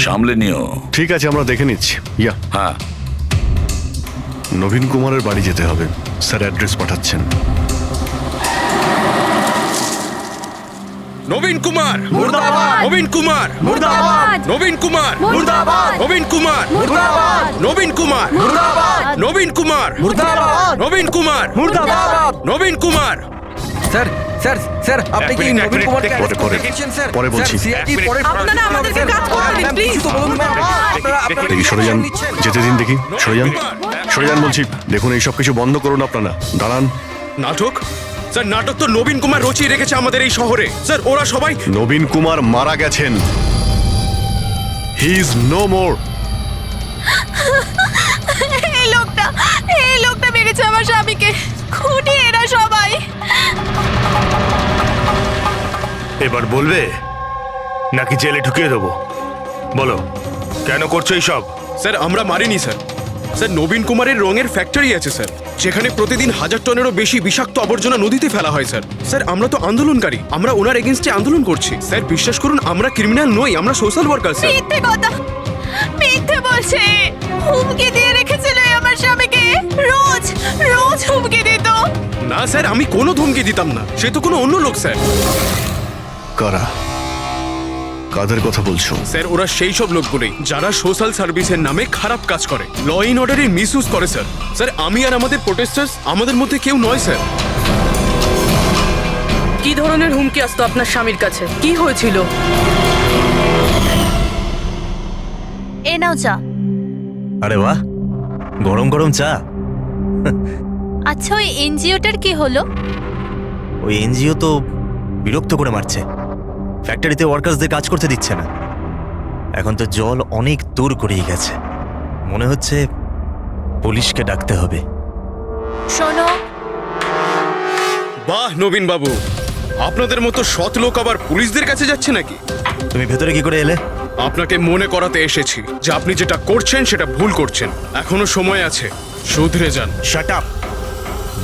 সামলে নিও। ঠিক আছে, আমরা দেখে নিচ্ছি। ইয়া, হ্যাঁ। নবীন কুমারের বাড়ি যেতে হবে। স্যার অ্যাড্রেস পাঠাচ্ছেন। নবীন কুমার মুর্দাবাদ! নবীন কুমার মুর্দাবাদ! নবীন কুমার মুর্দাবাদ! নবীন কুমার মুর্দাবাদ! নবীন কুমার মুর্দাবাদ! নবীন কুমার মুর্দাবাদ! নবীন কুমার মুর্দাবাদ! নবীন কুমার স্যার স্যার স্যার আপনি কি এক নবীন মিনিট, কুমারকে পরে, arrest পরে। করতে গেছেন, স্যার? পরে বলছি। স্যার, CID পরে আপনারা আমাদেরকে কাজ করতে দিন, প্লিজ। কিছু বলুন, ম্যাম। আপনারা দেখি সরে যান, যেতে দিন দেখি, সরে যান, সরে যান বলছি। দেখুন এই সব কিছু বন্ধ করুন আপনারা, দাঁড়ান। নাটক স্যার, নাটক তো নবীন কুমার রচিয়ে রেখেছে আমাদের এই শহরে। স্যার ওরা সবাই নবীন কুমার মারা গেছেন, হি ইজ নো মোর। এই লোকটা মেরেছে আমার স্বামীকে, খুনি এরা সবাই। এবার বলবে নাকি জেলে ঢুকিয়ে দেবো? বলো, কেন করছো এইসব? স্যার আমরা মারিনি স্যার। স্যার নবীন কুমারের রঙের ফ্যাক্টরি আছে স্যার, যেখানে প্রতিদিন 1000 টনেরও বেশি বিষাক্ত আবর্জনা নদীতে ফেলা হয় স্যার। স্যার আমরা তো আন্দোলনকারী, আমরা ওনার এগেনস্টে আন্দোলন করছি। স্যার বিশ্বাস করুন, আমরা ক্রিমিনাল নই, আমরা সোশ্যাল ওয়ার্কার স্যার। মিথ্যে কথা, মিথ্যে বলছে। হুমকি দিয়ে রেখেছিল আমার স্বামীকে, রোজ রোজ হুমকি দিত। না স্যার, আমি কোনো ধমকি দিতাম না, সে তো কোনো অন্য লোক স্যার। কারা, কাদের কথা বলছো? স্যার ওরা সেই সব লোকগুলোই যারা সোশ্যাল সার্ভিসের নামে খারাপ কাজ করে, ল ইন অর্ডারের মিসইউজ করে স্যার। স্যার আমি আর আমাদের প্রোটেস্টার্স, আমাদের মধ্যে কেউ নয় স্যার। কি ধরনের হুমকি আসতো আপনার স্বামীর কাছে? কি হয়েছিল? এ নাও চা। আরে বাহ, গরম গরম চা। আচ্ছা ওই এনজিওটার কি হলো? ওই এনজিও তো বিরক্ত করে মারছে, ফ্যাক্টরিতে ওয়ার্কার্সদের কাজ করতে দিচ্ছে না। এখন তো জল অনেক দূর গড়িয়ে গেছে, মনে হচ্ছে পুলিশকে ডাকতে হবে। শোনো, বাহ নবীন বাবু, আপনাদের মতো সৎ লোক আবার পুলিশদের কাছে যাচ্ছে নাকি? তুমি ভেতরে কি করে এলে? আপনাকে মনে করাতে এসেছি যে আপনি যেটা করছেন সেটা ভুল করছেন। এখনো সময় আছে, শুধরে যান। শাট আপ,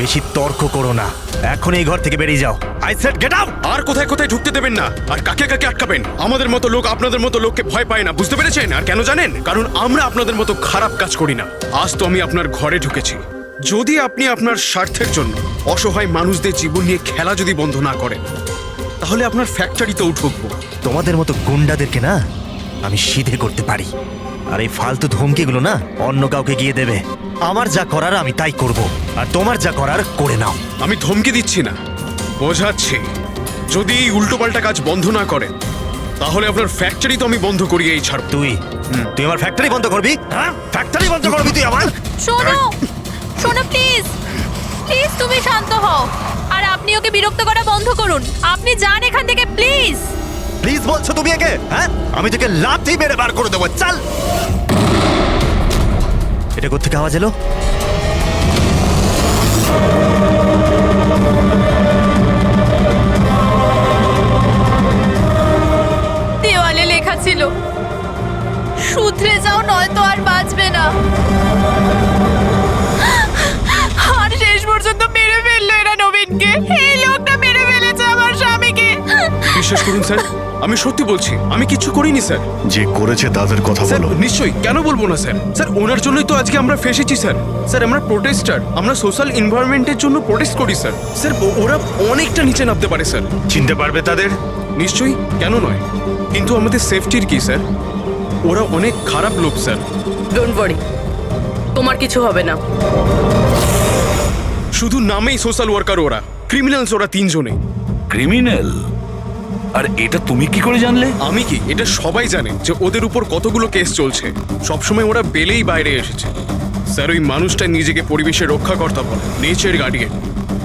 বেশি তর্ক করো না, এখন এই ঘর থেকে বেরিয়ে যাও। I said get out. আর কোথায় কোথায় ঢুকতে দেবেন না, আর কাকে কাকে আটকাবেন। আমাদের মতো লোক আপনাদের মতো লোককে ভয় পায় না, বুঝতে পেরেছেন? আর কেন জানেন? কারণ আমরা আপনাদের মতো খারাপ কাজ করি না। আজ তো আমি আপনার ঘরে ঢুকেছি, যদি আপনি আপনার স্বার্থের জন্য অসহায় মানুষদের জীবন নিয়ে খেলা যদি বন্ধ না করেন, তাহলে আপনার ফ্যাক্টরিতেও ঢুকবো। তোমাদের মতো গুন্ডাদেরকে না আমি সিধে করতে পারি, আর এই ফালতু ধমকিগুলো না অন্য কাউকে গিয়ে দেবে। আমার যা করার আমি তাই করব, আর তোমার যা করার করে নাও। আমি ধমকি দিচ্ছি না, বোঝাচ্ছি। যদি এই উল্টোপাল্টা কাজ বন্ধ না করেন, তাহলে আপনার ফ্যাক্টরি তো আমি বন্ধ করিয়েই ছাড়ব। তুই আমার ফ্যাক্টরি বন্ধ করবি? হ্যাঁ, ফ্যাক্টরি বন্ধ করবি তুই আমার? শোনো শোনো, প্লিজ প্লিজ তুমি শান্ত হও, আর আপনি ওকে বিরক্ত করা বন্ধ করুন। আপনি যান এখান থেকে প্লিজ। প্লিজ বলছো তুমি একে? হ্যাঁ, আমি তোকে লাথি মেরে বার করে দেবো। চল। এটা কোত্থেকে আওয়াজ এলো? দেওয়ালে লেখা ছিল, শুধরে যাও নয়তো আর বাঁচবে না। আর শেষ পর্যন্ত মেরে ফেললো এরা নবীনকে। এই লোকটা মেরে ফেলেছে আমার স্বামীকে। বিশ্বাস করুন স্যার, আমি সত্যি বলছি, আমি কিছু করিনি স্যার। যে করেছে তাদের কথা স্যার বলো। নিশ্চয়ই, কেন বলবো না স্যার। স্যার ওনার জন্যই তো আজকে আমরা ফেসেছি স্যার। স্যার আমরা প্রোটেস্টার, আমরা সোশ্যাল এনভায়রনমেন্টের জন্য প্রোটেস্ট করি স্যার। স্যার ওরা অনেকটা নিচে নামতে পারে স্যার। চিনতে পারবে তাদের? নিশ্চয়ই, কেন নয়, কিন্তু আমাদের সেফটির কি স্যার? ওরা অনেক খারাপ লোক স্যার। ডোন্ট ওয়ারি, তোমার কিছু হবে না। শুধু নামেই সোশ্যাল ওয়ার্কার, ওরা ক্রিমিনালস। ওরা তিনজনে ক্রিমিনাল। আর এটা তুমি কি করে জানলে? আমি কি, এটা সবাই জানে যে ওদের উপর কতগুলো কেস চলছে। সবসময় ওরা বেলেই বাইরে এসেছে স্যার। ওই মানুষটা নিজেকে পরিবেশের রক্ষাকর্তা বলে, নেচার গার্ডিয়ান।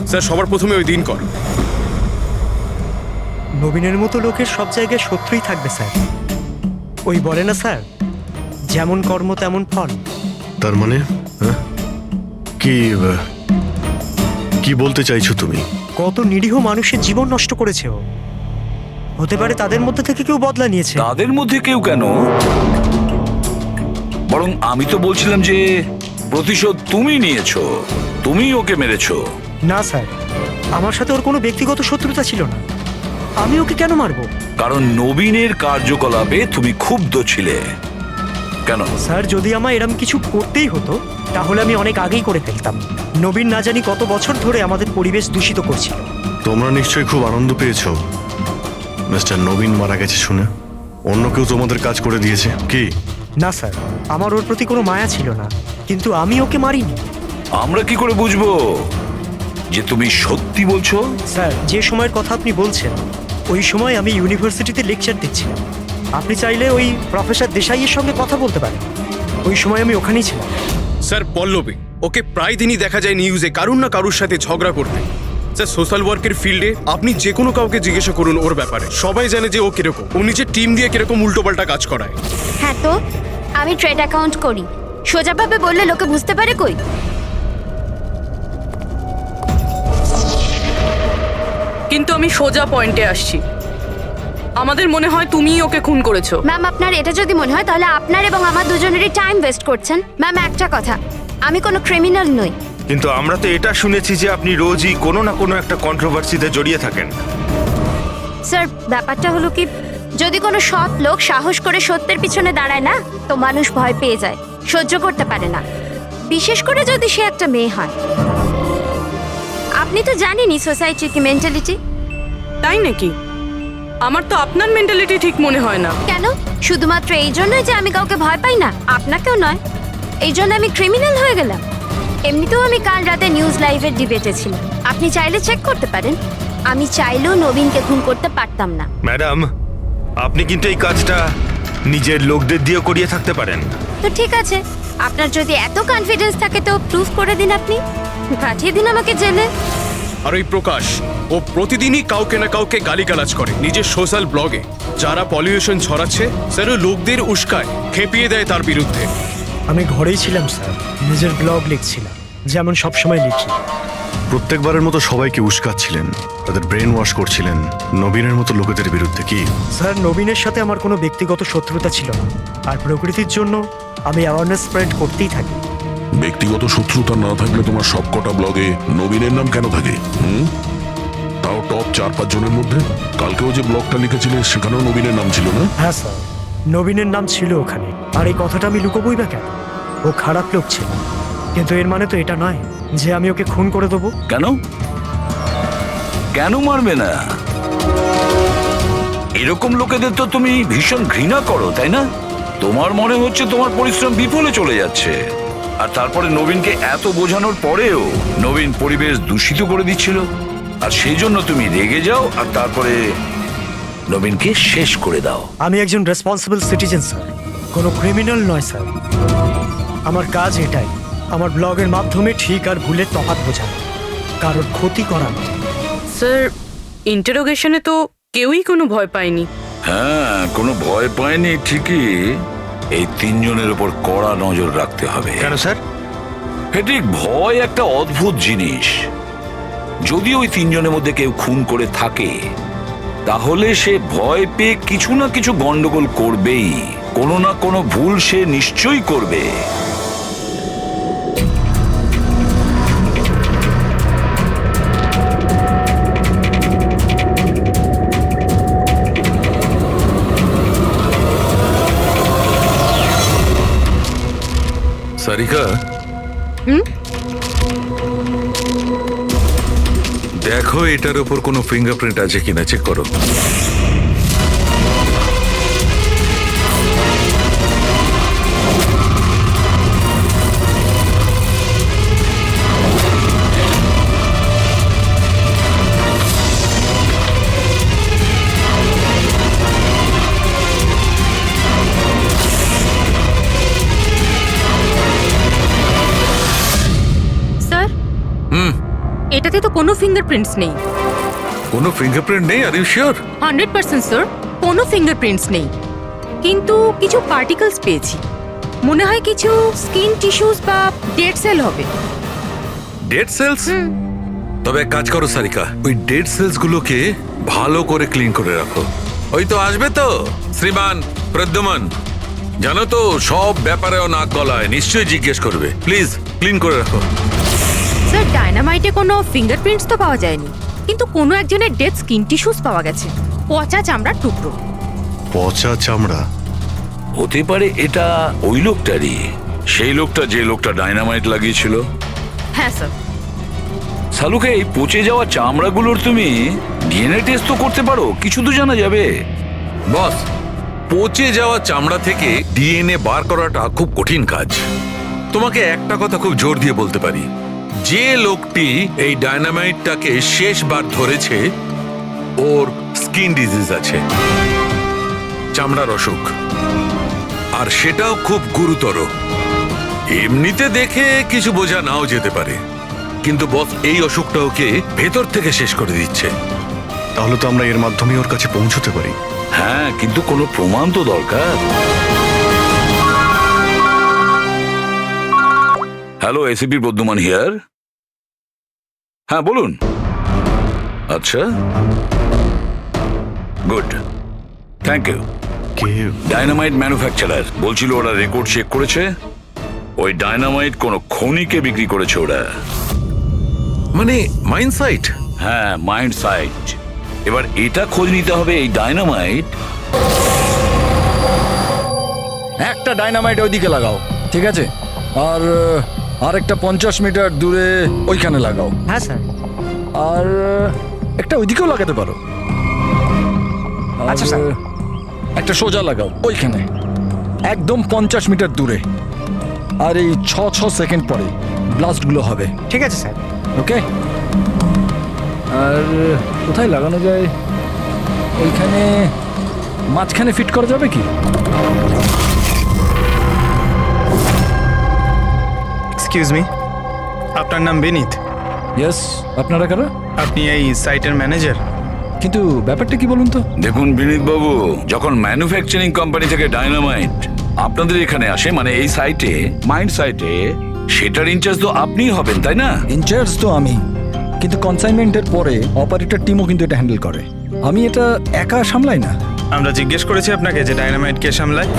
স্যার সবার প্রথমে ওই দিন কর। নবীনের মতো লোকের সব জায়গায় শত্রুই থাকবে স্যার। ওই বলে না স্যার, যেমন কর্ম তেমন ফল। তার মানে হ্যাঁ? কি বলতে চাইছো তুমি? কত নিরীহ মানুষের জীবন নষ্ট করেছে ও। হতে পারে তাদের মধ্যে থেকে কেউ বদলা নিয়েছে। তাদের মধ্যে কেউ কেন? বরং আমি তো বলছিলাম যে প্রতিশোধ তুমি নিয়েছো, তুমি ওকে মেরেছো। না স্যার, আমার সাথে ওর কোনো ব্যক্তিগত শত্রুতা ছিল না। আমি ওকে কেন মারবো? কারণ নবীনের কার্যকলাপে তুমি ক্ষুব্ধ ছিলে। কেন? স্যার যদি আমার এরম কিছু করতেই হতো, তাহলে আমি অনেক আগেই করে ফেলতাম। নবীন না জানি কত বছর ধরে আমাদের পরিবেশ দূষিত করছিল। তোমরা নিশ্চয়ই খুব আনন্দ পেয়েছো মিস্টার নবীন মারা গেছে শুনে অন্য কেউ তোমাদের কাজ করে দিয়েছে কি? না স্যার, আমার ওর প্রতি কোনো মায়া ছিল না, কিন্তু আমি ওকে মারিনি। আমরা কি করে বুঝবো যে তুমি সত্যি বলছো? স্যার, যে সময়ের কথা আপনি বলছেন ওই সময় আমি ইউনিভার্সিটিতে লেকচার দিচ্ছিলাম। আপনি চাইলে ওই প্রফেসর দেশাইয়ের সঙ্গে কথা বলতে পারেন, ওই সময় আমি ওখানেই ছিলাম। স্যার পল্লবী, ওকে প্রায় দিনই দেখা যায় নিউজে কারুর না কারুর সাথে ঝগড়া করতে। স্যার সোশ্যাল ওয়ার্কের ফিল্ডে আপনি যে কোনো কাউকে জিজ্ঞাসা করুন ওর ব্যাপারে, সবাই জানে যে ও কিরকম, ও নিজের টিম দিয়ে কিরকম উল্টোপাল্টা কাজ করায়। হ্যাঁ তো আমি ট্রেড অ্যাকাউন্ট করি, সোজাভাবে বললে লোকে বুঝতে পারে কই। কিন্তু আমি সোজা পয়েন্টে আসছি। আমাদের মনে হয় তুমিই ওকে খুন করেছো। ম্যাম, আপনার এটা যদি মনে হয় তাহলে আপনার এবং আমার দুজনেরই টাইম ওয়েস্ট করছেন। ম্যাম, একটা কথা, আমি কোনো ক্রিমিনাল নই। কিন্তু আমরা তো এটা শুনেছি যে আপনি রোজই কোনো না কোনো একটা কন্ট্রোভার্সিতে জড়িয়ে থাকেন। স্যার, ব্যাপারটা হলো কি, যদি কোনো সৎ লোক সাহস করে সত্যের পিছনে দাঁড়ায় না, তো মানুষ ভয় পেয়ে যায়, সহ্য করতে পারে না, বিশেষ করে যদি সে একটা মেয়ে হয়। আপনি তো জানেনই সোসাইটির কি মেন্টালিটি। তাই নাকি? আমার তো আপনার মেন্টালিটি ঠিক মনে হয় না। কেন? শুধুমাত্র এই জন্যই যে আমি কাউকে ভয় পাই না? আপনাকেও নয়। এই জন্য আমি ক্রিমিনাল হয়ে গেলাম? এমনিতেও আমি কাল রাতে নিউজ লাইভের ডিবেটে ছিলাম, আপনি চাইলে চেক করতে পারেন। আমি চাইলেও নবীনকে খুন করতে পারতাম না। ম্যাডাম, আপনি কিন্তু এই কাজটা নিজের লোকদের দিয়ে করিয়ে থাকতে পারেন। তো ঠিক আছে, আপনার যদি এত কনফিডেন্স থাকে তো প্রুফ করে দিন, আপনি পাঠিয়ে দিন আমাকে জেলে। আর ওই প্রকাশ, ও প্রতিদিনই কাউকে না কাউকে গালিগালাজ করে নিজের সোশ্যাল ব্লগে। যারা পলিউশন ছড়াচ্ছে স্যার ও লোকদের উস্কায়, খেপিয়ে দেয় তার বিরুদ্ধে। আমি ঘরেই ছিলাম স্যার, নিজের ব্লগ লিখছিলাম, যেমন সবসময় লিখি। প্রত্যেকবারের মতো সবাইকে উস্কাচ্ছিলেন, তাদের ব্রেন ওয়াশ করছিলেন নবীনের মতো লোকেদের বিরুদ্ধে কি? স্যার, নবীনের সাথে আমার কোনো ব্যক্তিগত শত্রুতা ছিল না, আর প্রকৃতির জন্য আমি অ্যাওয়ারনেস স্প্রেড করতেই থাকি। ব্যক্তিগত শত্রুতা না থাকলে তোমার সবকটা ব্লগে নবীনের নাম কেন থাকে? তাও টপ 4-5 জনের মধ্যে। কালকেও যে ব্লগটা লিখেছিলে সেখানেও নবীনের নাম ছিল না? হ্যাঁ স্যার, নবীনের নাম ছিল ওখানে। আর এই কথাটা আমি লুকোবই বা কেন? ও খারাপ লোক ছিল, কিন্তু এর মানে তো এটা নয় যে আমি ওকে খুন করে দেবো। কেন? কেন মারবে না? এরকম লোকেদের তো তুমি ভীষণ ঘৃণা করো, তাই না? তোমার মনে হচ্ছে তোমার পরিশ্রম বিফলে চলে যাচ্ছে, আর তারপরে নবীনকে এত বোঝানোর পরেও নবীন পরিবেশ দূষিত করে দিচ্ছিল, আর সেই জন্য তুমি রেগে যাও আর তারপরে নবীনকে শেষ করে দাও। আমি একজন রেসপন্সিবল সিটিজেন স্যার, কোনো ক্রিমিনাল নয় স্যার। আমার কাজ এটাই, আমার ব্লগের মাধ্যমে ঠিক আর ভুলের তফাৎ বোঝানো, কারোর ক্ষতি করা নয়। স্যার, ইন্টারোগেশনে তো কেউই কোনো ভয় পায়নি। হ্যাঁ, কোনো ভয় পায়নি ঠিকই। এই 3 জনের উপর কড়া নজর রাখতে হবে। কেন স্যার? ঠিক, ভয় একটা অদ্ভুত জিনিস। যদি ওই 3 জনের মধ্যে কেউ খুন করে থাকে, তাহলে সে ভয় পেয়ে কিছু না কিছু গন্ডগোল করবেই, কোনো না কোনো ভুল সে নিশ্চয়ই করবে। সারিকা, দেখো এটার উপর কোনো ফিঙ্গারপ্রিন্ট আছে কিনা, চেক করো। স্যার, এটাতে তো কোনো ফিঙ্গারপ্রিন্টস নেই। কোনো ফিঙ্গারপ্রিন্ট নেই? Are you sure? 100% স্যার, কোনো ফিঙ্গারপ্রিন্টস নেই, কিন্তু কিছু পার্টিকেলস পেয়েছি। মনে হয় কিছু স্কিন টিস্যুস বা ডেড সেল হবে। Dead cells? তবে এক কাজ করো সারিকা, ওই ডেড সেলস গুলোকে ভালো করে ক্লিন করে রাখো। ওই তো আসবে তো শ্রীমান প্রদ্যুমন, জানো তো সব ব্যাপারেও নাক গলায়, নিশ্চয়ই জিজ্ঞেস করবে। প্লিজ ক্লিন করে রাখো। স্যার, ডায়নামাইটে কোনো ফিঙ্গারপ্রিন্টস তো পাওয়া যায়নি, কিন্তু কোনো একজনের ডেড স্কিন টিস্যুস পাওয়া গেছে, পচা চামড়ার টুকরো। পচা চামড়া? হতে পারে এটা ওই লোকটারই, সেই লোকটা যে লোকটা ডায়নামাইট লাগিয়েছিল। হ্যাঁ স্যার। সালুকে, এই পচে যাওয়া চামড়াগুলোর তুমি ডিএনএ টেস্ট তো করতে পারো, কিছু তো জানা যাবে। বস, পচে যাওয়া চামড়া থেকে ডিএনএ বার করাটা খুব কঠিন কাজ। তোমাকে একটা কথা খুব জোর দিয়ে বলতে পারি, যে লোকটি এই ডায়নামাইটটাকে শেষবার ধরেছে ওর স্কিন ডিজিজ আছে, চামড়ার অসুখ, আর সেটাও খুব গুরুতর। এমনিতে দেখে কিছু বোঝা নাও যেতে পারে, কিন্তু বস এই অসুখটা ওকে ভেতর থেকে শেষ করে দিচ্ছে। তাহলে তো আমরা এর মাধ্যমে ওর কাছে পৌঁছতে পারি। হ্যাঁ, কিন্তু কোনো প্রমাণ তো দরকার। Hello, ACP Bardhaman here. হ্যাঁ বলুন। আচ্ছা, গুড, থ্যাংক ইউ। কে? ডায়নামাইট ম্যানুফ্যাকচারার বলছিল ওরা রেকর্ড চেক করেছে, ওই ডায়নামাইট কোনো খনিকে বিক্রি করেছে ওরা। মানে মাইন সাইট? হ্যাঁ, মাইন্ড সাইট। এবার এটা খোঁজ নিতে হবে এই ডায়নামাইট। একটা ডাইনামাইট ওইদিকে লাগাও, ঠিক আছে? আর আরেকটা 50 মিটার দূরে ওইখানে লাগাও। হ্যাঁ স্যার। আর একটা ওইদিকেও লাগাতে পারো। আচ্ছা স্যার। একটা সোজা লাগাও ওইখানে, একদম 50 মিটার দূরে। আর এই 6 সেকেন্ড পরে ব্লাস্টগুলো হবে। ঠিক আছে স্যার। ওকে। আর কোথায় লাগানো যায়? ওইখানে মাঝখানে ফিট করা যাবে কি? এক্সকিউজ মি, আপনার নাম বিনীত? ইয়েস। আপনারা কারা? আপনি এই সাইটের ম্যানেজার? কিন্তু ব্যাপারটা কি বলুন তো? দেখুন বিনীত বাবু, যখন ম্যানুফ্যাকচারিং কোম্পানি থেকে ডায়নামাইট আপনাদের এখানে আসে, মানে এই সাইটে, মাইন্ড সাইটে, সেটার ইনচার্জ তো আপনিই হবেন, তাই না? ইনচার্জ তো আমি, কিন্তু কনসাইনমেন্টের পরে অপারেটর টিমও কিন্তু এটা হ্যান্ডেল করে। আমি এটা একা সামলাই না। আমরা জিজ্ঞেস করেছি আপনাকে যে ডায়নামাইট কে সামলায়।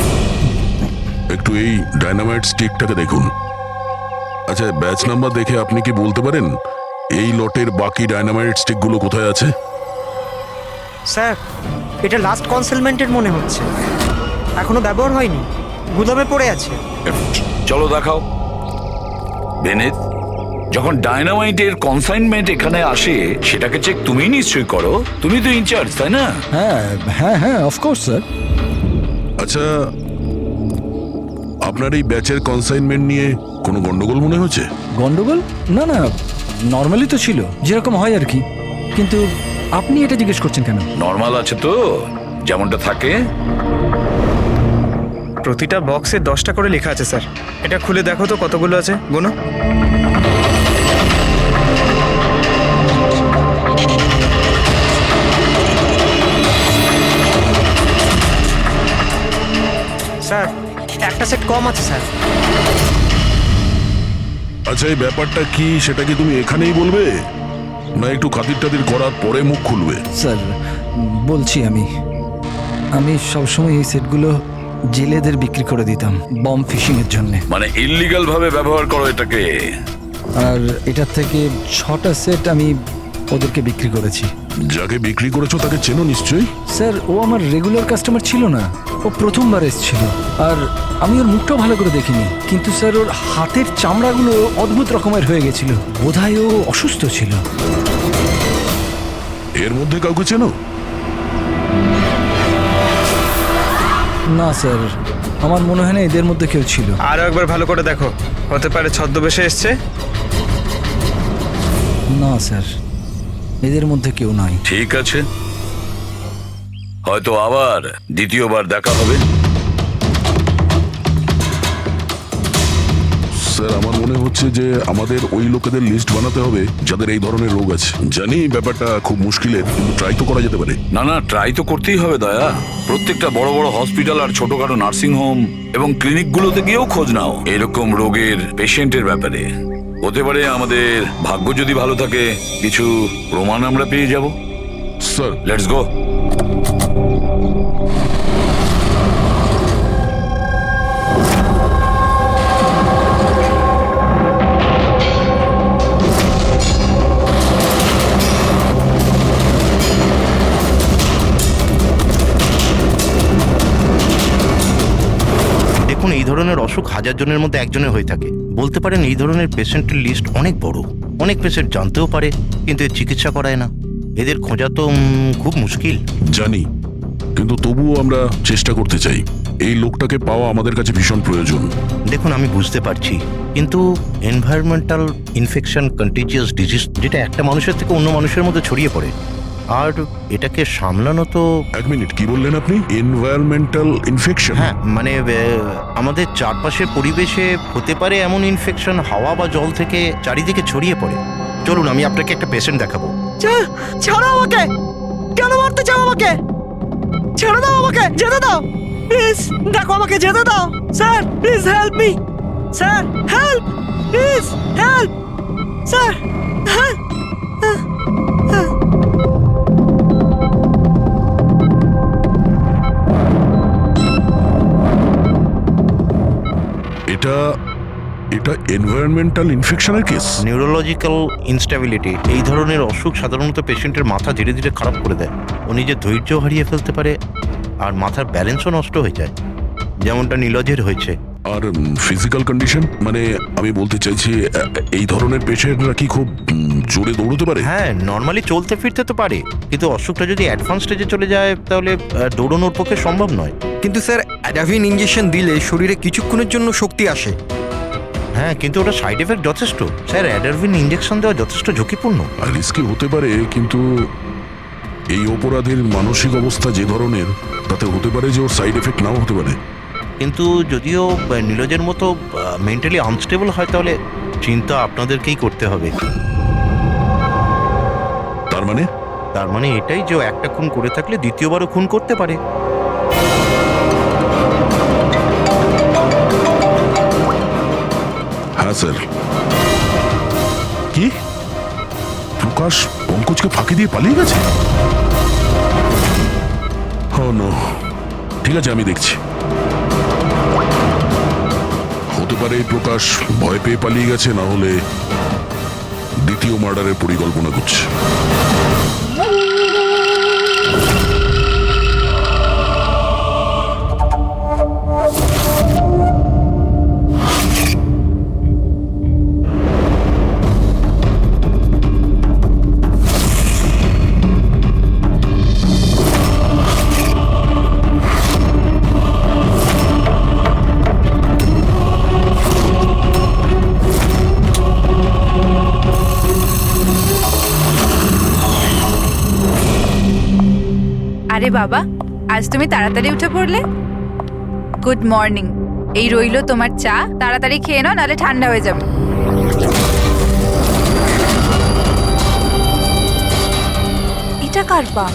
একটু এই ডায়নামাইট স্টিকটাকে দেখুন। আচ্ছা, ব্যাচ নাম্বার দেখে আপনি কি বলতে পারেন এই লটের বাকি ডায়নামাইট স্টিকগুলো কোথায় আছে? স্যার, এটা লাস্ট কনসেলমেন্টের মনে হচ্ছে, এখনো ব্যবহার হয়নি, গুদামে পড়ে আছে। চলো দেখাও। বিনীত, যখন ডায়নামাইটের কনসাইনমেন্ট এখানে আসে সেটাকে চেক তুমি নিশ্চয়ই করো, তুমি তো ইনচার্জ, তাই না? হ্যাঁ হ্যাঁ হ্যাঁ, অফকোর্স স্যার। আচ্ছা, আপনার এই ব্যাচের কনসাইনমেন্ট নিয়ে কোনো গন্ডগোল মনে হচ্ছে? গন্ডগোল? না না, নর্মালি তো ছিল, যেরকম হয় আর কি। কিন্তু আপনি এটা জিজ্ঞেস করছেন কেন? নর্মাল আছে তো, যেমনটা থাকে। প্রতিটা বক্সে 10টা করে লেখা আছে স্যার। এটা খুলে দেখো তো কতগুলো আছে, গুনো। স্যার, একটা সেট কম আছে স্যার। আচ্ছা, এই ব্যাপারটা কি সেটা কি তুমি এখানেই বলবে, না একটু খাতির টাতির করার পরে মুখ খুলবে? স্যার বলছি, আমি সবসময় এই সেটগুলো জেলেদের বিক্রি করে দিতাম বম ফিশিং এর জন্য। মানে ইল্লিগাল ভাবে ব্যবহার করো এটাকে। আর এটার থেকে 6টা সেট আমি ওদেরকে বিক্রি করেছি। যাকে বিক্রি করেছো তাকে চেনো নিশ্চয়ই? স্যার, ও আমার রেগুলার কাস্টমার ছিল না, ও প্রথমবার এসেছিল। আর আমি ওর মুখটাও ভালো করে দেখিনি, কিন্তু স্যার ওর হাতের চামড়াগুলো অদ্ভুত রকমের হয়ে গেছিল, বোধহয় ও অসুস্থ ছিল। এর মধ্যে কাউকে চেনো? না স্যার, আমার মনে হয় না এদের মধ্যে কেউ ছিল। আরো একবার ভালো করে দেখো, হতে পারে ছদ্মবেশে এসছে। না স্যার, এদের মধ্যে কেউ নয়। ঠিক আছে, হয়তো আবার দ্বিতীয়বার দেখা হবে। স্যার, আমার মনে হচ্ছে যে আমাদের ওই লোকেদের লিস্ট বানাতে হবে যাদের এই ধরনের রোগ আছে। জানি ব্যাপারটা খুব মুশকিলের, কিন্তু ট্রাই তো করা যেতে পারে। না না, ট্রাই তো করতেই হবে দয়া। প্রত্যেকটা বড় বড় হসপিটাল আর ছোটখাটো নার্সিং হোম এবং ক্লিনিকগুলোতে গিয়েও খোঁজ নাও এরকম রোগের পেশেন্টের ব্যাপারে। হতে পারে আমাদের ভাগ্য যদি ভালো থাকে কিছু প্রমাণ আমরা পেয়ে যাব। Sir, let's go. দেখুন, এই ধরনের অসুখ 1000 জনের মধ্যে একজনের হয়ে থাকে। বলতে পারেন এই ধরনের পেশেন্টের লিস্ট অনেক বড়। অনেক পেশেন্ট জানতেও পারে কিন্তু এর চিকিৎসা করায় না। এদের খোঁজা তো খুব মুশকিল। জানি, কিন্তু তবুও আমরা চেষ্টা করতে চাই। এই লোকটাকে পাওয়া আমাদের কাছে ভীষণ প্রয়োজন। দেখুন, আমি বুঝতে পারছি, কিন্তু এনভায়রনমেন্টাল ইনফেকশন কন্টিজিয়াস ডিজিজ, যেটা একটা মানুষের থেকে অন্য মানুষের মধ্যে ছড়িয়ে পড়ে, আর এটাকে সামলানো তো। এক মিনিট, কি বললেন আপনি? Environmental infection? হ্যাঁ, মানে আমাদের চারপাশের পরিবেশে হতে পারে এমন ইনফেকশন হাওয়া বা জল থেকে চারিদিকে ছড়িয়ে পড়ে। চলুন, আমি আপনাকে একটা পেশেন্ট দেখাবো। ছাড়ো আমাকে! কেন মারতে চাও আমাকে? ছেড়ে দাও আমাকে, যেতে দাও প্লিজ। দেখো, আমাকে যেতে দাও sir, please help me sir, help please, help sir. এটা এনভায়রনমেন্টাল ইনফেকশনের কেস। নিউরোলজিক্যাল ইনস্টেবিলিটি, এই ধরনের অসুখ সাধারণত পেশেন্টের মাথা ধীরে ধীরে খারাপ করে দেয়। ও নিজের ধৈর্য হারিয়ে ফেলতে পারে আর মাথার ব্যালেন্সও নষ্ট হয়ে যায়, যেমনটা নীলজের হয়েছে। আর ফিজিক্যাল কন্ডিশন, মানে আমি বলতে চাইছি এই ধরনের পেশেন্টরা কি খুব জোরে দৌড়তে পারে? হ্যাঁ, নর্মালি চলতে ফিরতে তো পারে, কিন্তু অসুখটা যদি অ্যাডভান্স স্টেজে চলে যায় তাহলে দৌড়ানোর পক্ষে সম্ভব নয়। কিন্তু স্যার, অ্যাডাভিন ইঞ্জেকশন দিলে শরীরে কিছুক্ষণের জন্য শক্তি আসে। হ্যাঁ, কিন্তু ওটা সাইড এফেক্ট যথেষ্ট। স্যার, অ্যাডাভিন ইঞ্জেকশন দেওয়া যথেষ্ট ঝুঁকিপূর্ণ। রিস্কি হতে পারে, কিন্তু এই অপরাধের মানসিক অবস্থা যে ধরনের, তাতে হতে পারে যে ওর সাইড এফেক্ট নাও হতে পারে। কিন্তু যদিও নীলজের মতো মেন্টালি আনস্টেবল হয়, তাহলে চিন্তা আপনাদেরকেই করতে হবে। তার মানে এটাই যে একটা খুন করে থাকলে দ্বিতীয়বারও খুন করতে পারে। হ্যাঁ স্যার। কি প্রকাশ পঙ্কজকে ফাঁকি দিয়ে পালিয়ে গেছে? নো, ঠিক আছে, আমি দেখছি। হতে পারে প্রকাশ ভয় পেয়ে পালিয়ে গেছে, না হলে দ্বিতীয় মার্ডারের পরিকল্পনা করছে। আরে বাবা, আজ তুমি তাড়াতাড়ি উঠে পড়লে। Good morning. এই রইলো তোমার চা, তাড়াতাড়ি খেয়ে নাও, নাহলে ঠান্ডা হয়ে যাবে। এটা কার পা?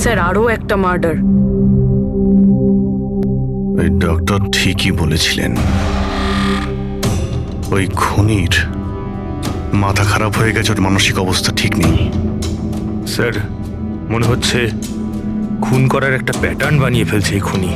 স্যার, আরও একটা মার্ডার। ওই ডক্টর ঠিকই বলেছিলেন, ওই খুনির মাথা খারাপ হয়ে গেছে, ওর মানসিক অবস্থা ঠিক নেই। স্যার, মনে হচ্ছে খুন করার একটা প্যাটার্ন বানিয়ে ফেলছে এই খুনি।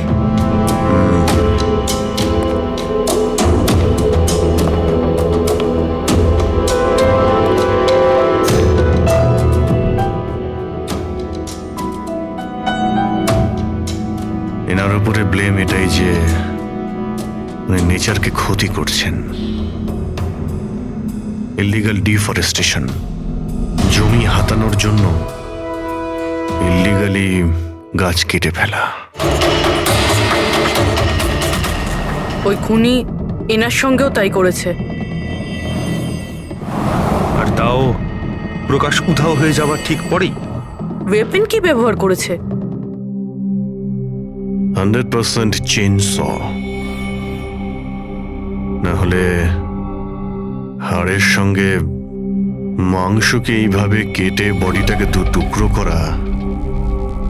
এনার উপরে ব্লেম এটাই যে উনি নেচারকে ক্ষতি করছেন। ইলিগাল ডিফরেস্টেশন, জমি হাতানোর জন্য ইলিগালি গাছ কেটে ফেলা। ওই খুনি এনার সঙ্গেও তাই করেছে। আর তাও প্রকাশ উধাও হয়ে যাওয়ার ঠিক পরেই। ওয়েপেন কি ব্যবহার করেছে? 100% চেইনস, না হলে হাড়ের সঙ্গে মাংসকে এইভাবে কেটে বডিটাকে দু টুকরো করা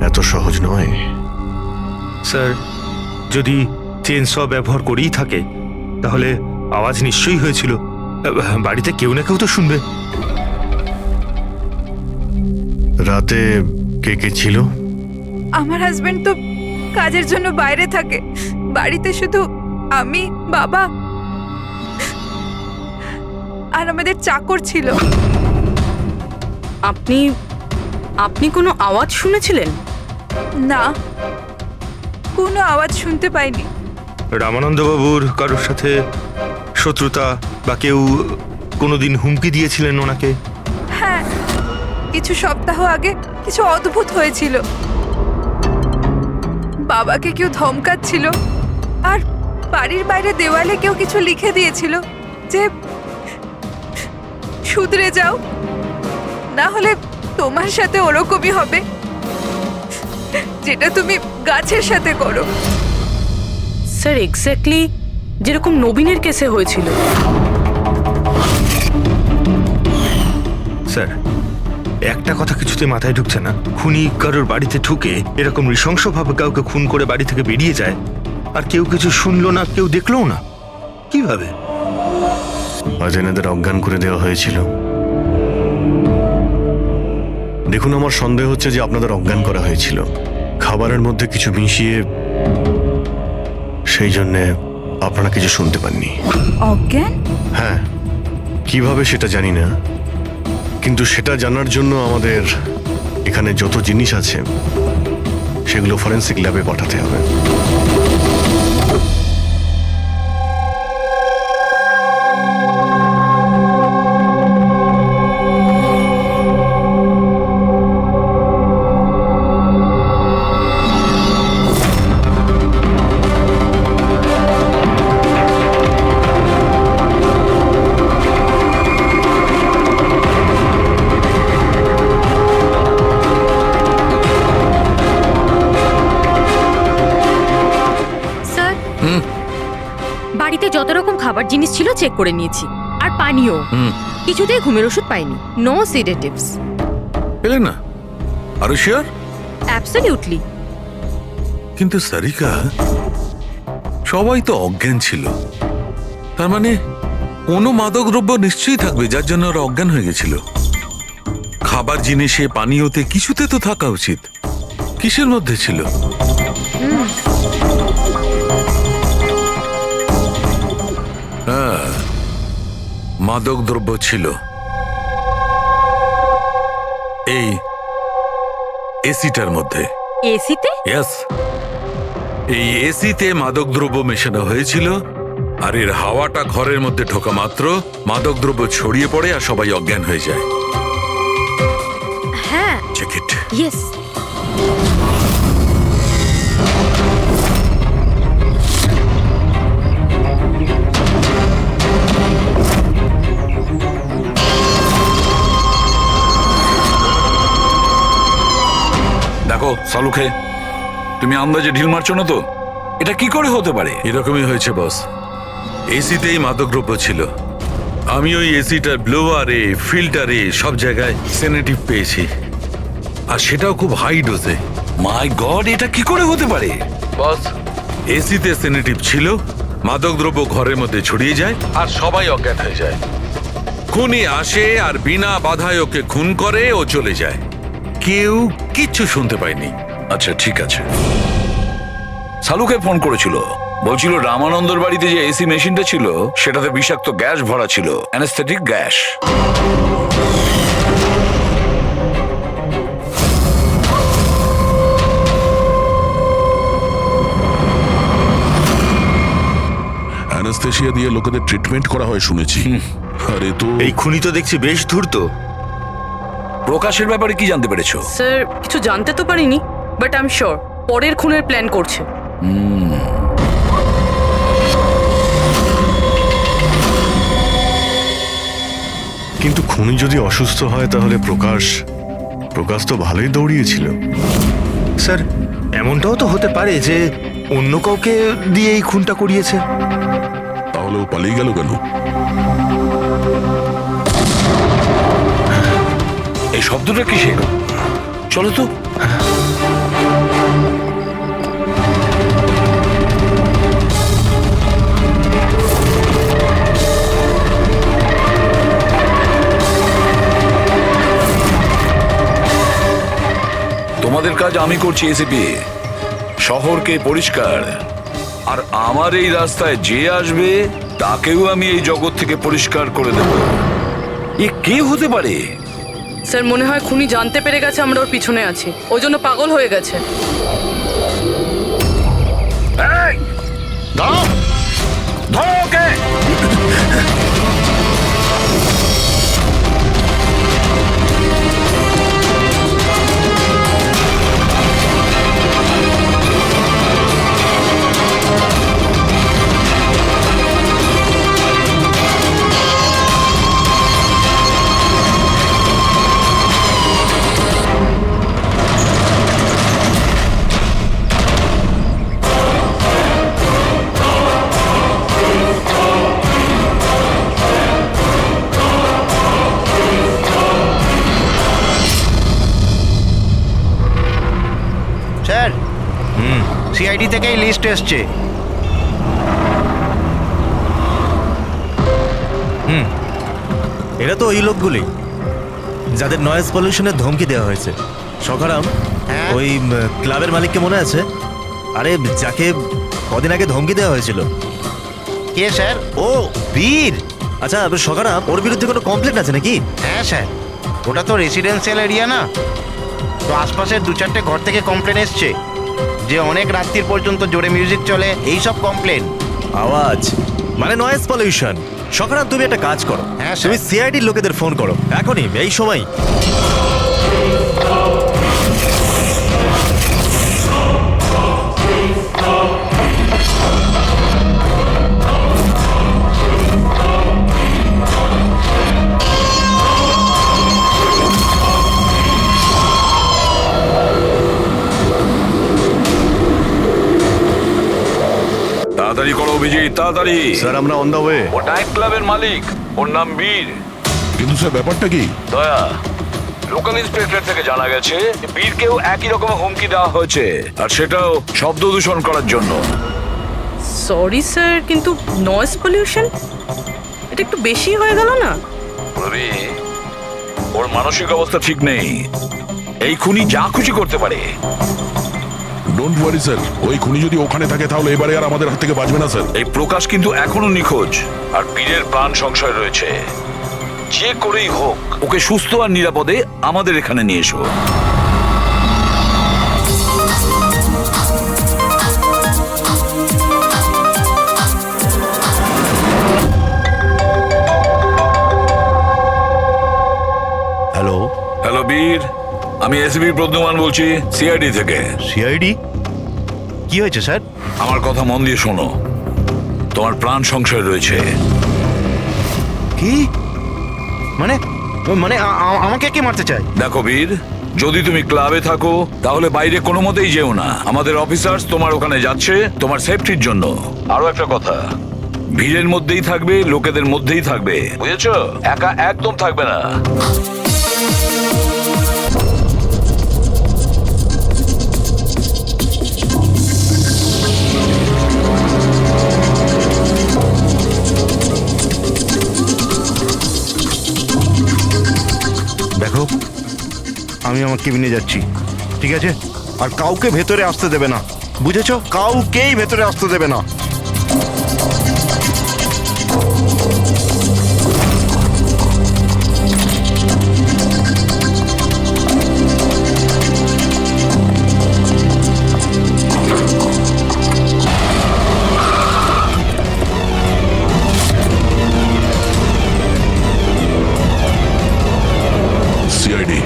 এত সহজ নয়। স্যার, যদি চেনস ব্যবহার করেই থাকে তাহলে আওয়াজ নিশ্চয়ই হয়েছিল। বাড়িতে কেউ না কেউ তো শুনবে। রাতে কে কে ছিল? আমার হাজবেন্ড তো কাজের জন্য বাইরে থাকে, বাড়িতে শুধু আমি, বাবা আর আমাদের চাকর ছিল। আপনি আপনি কোনো আওয়াজ শুনেছিলেন? না, কোনো আওয়াজ শুনতে পাইনি। রামানন্দবাবুর কারোর সাথে শত্রুতা বা কেউ কোনোদিন হুমকি দিয়েছিলেন ওনাকে? হ্যাঁ, কিছু সপ্তাহ আগে কিছু অদ্ভুত হয়েছিল। বাবাকে কেউ ধমকাচ্ছিল আর বাড়ির বাইরে দেওয়ালে কেউ কিছু লিখে দিয়েছিল যে শুধরে যাও, না হলে তোমার সাথে ওরকমই হবে যেটা তুমি গাছের সাথে করো। স্যার, এক্স্যাক্টলি যেরকম নবীনের কেসে হয়েছিল। স্যার, একটা কথা কিছুতে মাথায় ঢুকছে না। খুনি কারোর বাড়িতে ঢুকে এরকম নৃশংসভাবে কাউকে খুন করে বাড়ি থেকে বেরিয়ে যায়, আর কেউ কিছু শুনলো না, কেউ দেখলো না। কিভাবে? অজয়নাদের অজ্ঞান করে দেওয়া হয়েছিল। দেখুন, আমার সন্দেহ হচ্ছে যে আপনাদের অজ্ঞান করা হয়েছিল খাবারের মধ্যে কিছু মিশিয়ে, সেই জন্যে আপনারা কিছু শুনতে পাননি। অজ্ঞান? হ্যাঁ, কিভাবে সেটা জানি না, কিন্তু সেটা জানার জন্য আমাদের এখানে যত জিনিস আছে সেগুলো ফরেন্সিক ল্যাবে পাঠাতে হবে। বাড়িতে যত রকম খাবার জিনিস ছিল চেক করে নিয়েছি, আর পানিও। কিছুতেই ঘুমের ওষুধ পাইনি। No sedatives. পেলে না? আর শিওর? অ্যাবসলিউটলি। কিন্তু সারিকা, সবাই তো অজ্ঞান ছিল, তার মানে কোনো মাদক দ্রব্য নিশ্চয়ই থাকবে যার জন্য ওরা অজ্ঞান হয়ে গেছিল। খাবার জিনিসে, পানীয়তে, কিছুতে তো থাকা উচিত। কিসের মধ্যে ছিল? হ্যাঁ, মাদক দ্রব্য ছিল। এই এসিটার মধ্যে। এসিতে? ইয়েস, এই এসিতে মাদক দ্রব্য মেশানো হয়েছিল, আর এর হাওয়াটা ঘরের মধ্যে ঢোকা মাত্র মাদক দ্রব্য ছড়িয়ে পড়ে আর সবাই অজ্ঞান হয়ে যায়। হ্যাঁ, চেক ইট। ইয়েস। দেখো সালুখে, তুমি আন্দাজে ঢিল মারছো না তো? এটা কি করে হতে পারে? এরকমই হয়েছে বস। এসিতেই মাদকদ্রব্য ছিল। আমি ওই এসিটার ব্লোয়ারে, ফিল্টারে সব জায়গায় সেনেটিভ পেয়েছি, আর সেটাও খুব হাই ডোজে। মাই গড, এটা কি করে হতে পারে? বস, এসিতে সেনেটিভ ছিল, মাদকদ্রব্য ঘরের মধ্যে ছড়িয়ে যায় আর সবাই অজ্ঞান হয়ে যায়। খুনি আসে আর বিনা বাধায় ওকে খুন করে, ও চলে যায়। কেউ কিচ্ছু শুনতে পায়নি। আচ্ছা ঠিক আছে। সালুকে ফোন করেছিল, বলছিল রামানন্দর বাড়িতে যে এসি মেশিনটা ছিল সেটাতে বিষাক্ত গ্যাস ভরা ছিল, অ্যানেস্থেটিক গ্যাস। অ্যানাস্থেশিয়া দিয়ে লোকেদের ট্রিটমেন্ট করা হয় শুনেছি। আরে তো এই খুনি তো দেখছি বেশ ধূর্ত। প্রকাশের ব্যাপারে কি জানতে পেরেছো? স্যার, কিছু জানতে তো পারিনি, বাট আই এম শিওর পরের খুনের প্ল্যান করছে। কিন্তু খুনি যদি অসুস্থ হয় তাহলে প্রকাশ তো ভালোই দৌড়িয়েছিল। স্যার, এমনটাও তো হতে পারে যে অন্য কাউকে দিয়ে এই খুনটা করিয়েছে। তাহলে ও পালিয়ে গেল কেন? এই শব্দটা কিসের? চলো তো। তোমাদের কাজ আমি করছি এসিপি। শহরকে পরিষ্কার, আর আমার এই রাস্তায় যে আসবে তাকেও আমি এই জগৎ থেকে পরিষ্কার করে দেব। এ কে হতে পারে? স্যার মনে হয় খুনি জানতে পেরে গেছে আমরা ওর পিছনে আছি, ওই জন্য পাগল হয়ে গেছে। এই, ধরো ধরো ওকে। স্যার, সিআইডি থেকে এই লিস্ট এসছে। এরা তো ওই লোকগুলি যাদের নয়েজ পলিউশনের ধমকি দেওয়া হয়েছে। সখারাম, ওই ক্লাবের মালিককে মনে আছে? আরে যাকে কদিন আগে ধমকি দেওয়া হয়েছিল। কে স্যার? ও বীর। আচ্ছা সখারাম, ওর বিরুদ্ধে কোনো কমপ্লেন আছে নাকি? হ্যাঁ স্যার, ওটা তো রেসিডেন্সিয়াল এরিয়া না, তো আশপাশের 2-4টে ঘর থেকে কমপ্লেন এসছে যে অনেক রাত্রির পর্যন্ত জোরে মিউজিক চলে, এই সব কমপ্লেন। আওয়াজ মানে নয়েজ পলিউশন। সখারাম, তুমি একটা কাজ করো, হ্যাঁ তুমি সিআইডির লোকেদের ফোন করো এখনই, এই সময়। তাড়াতাড়ি করো অভিজিৎ, তাড়াতাড়ি। স্যার আমরা অন দ্য ওয়ে। ও নাইট ক্লাবের মালিক, ওর নাম বীর। কিন্তু স্যার ব্যাপারটা কি? দয়া, লোকাল ইন্সপেক্টর থেকে জানা গেছে বীরকেও একই রকম হুমকি দেওয়া হয়েছে, আর সেটাও শব্দ দূষণ করার জন্য। সরি স্যার, কিন্তু নয়েজ পলিউশন এটা একটু বেশি হয়ে গেল না? রবি, ওর মানসিক অবস্থা ঠিক নেই, এই খুনি যা খুশি করতে পারে। ডোন্ট ওয়ারি স্যার, ওই খুনি যদি ওখানে থাকে তাহলে এবারে আর আমাদের হাত থেকে বাঁচবে না স্যার। এই প্রকাশ কিন্তু এখনো নিখোঁজ, আর বীরের প্রাণ সংশয় রয়েছে। যে করেই হোক ওকে সুস্থ আর নিরাপদে আমাদের এখানে নিয়ে এসো। হ্যালো হ্যালো বীর, আমি এসবি প্রদ্যুমান বলছি, সিআইডি থেকে। সিআইডি? কি হয়েছে স্যার? আমার কথা মন দিয়ে শোনো, তোমার প্রাণ সংশয় রয়েছে। কি মানে? মানে আমাকে কে মারতে চায়? দেখো বীর, যদি তুমি ক্লাবে থাকো তাহলে বাইরে কোনো মতেই যেও না। আমাদের অফিসার্স তোমার ওখানে যাচ্ছে তোমার সেফটির জন্য। আরো একটা কথা, ভিড়ের মধ্যেই থাকবে, লোকেদের মধ্যেই থাকবে, বুঝেছো? একা একদম থাকবে না। দেখো, আমি আমার কেবিনে যাচ্ছি, ঠিক আছে? আর কাউকে ভেতরে আসতে দেবে না, বুঝেছো? কাউকেই ভেতরে আসতে দেবে না। সিআইডি।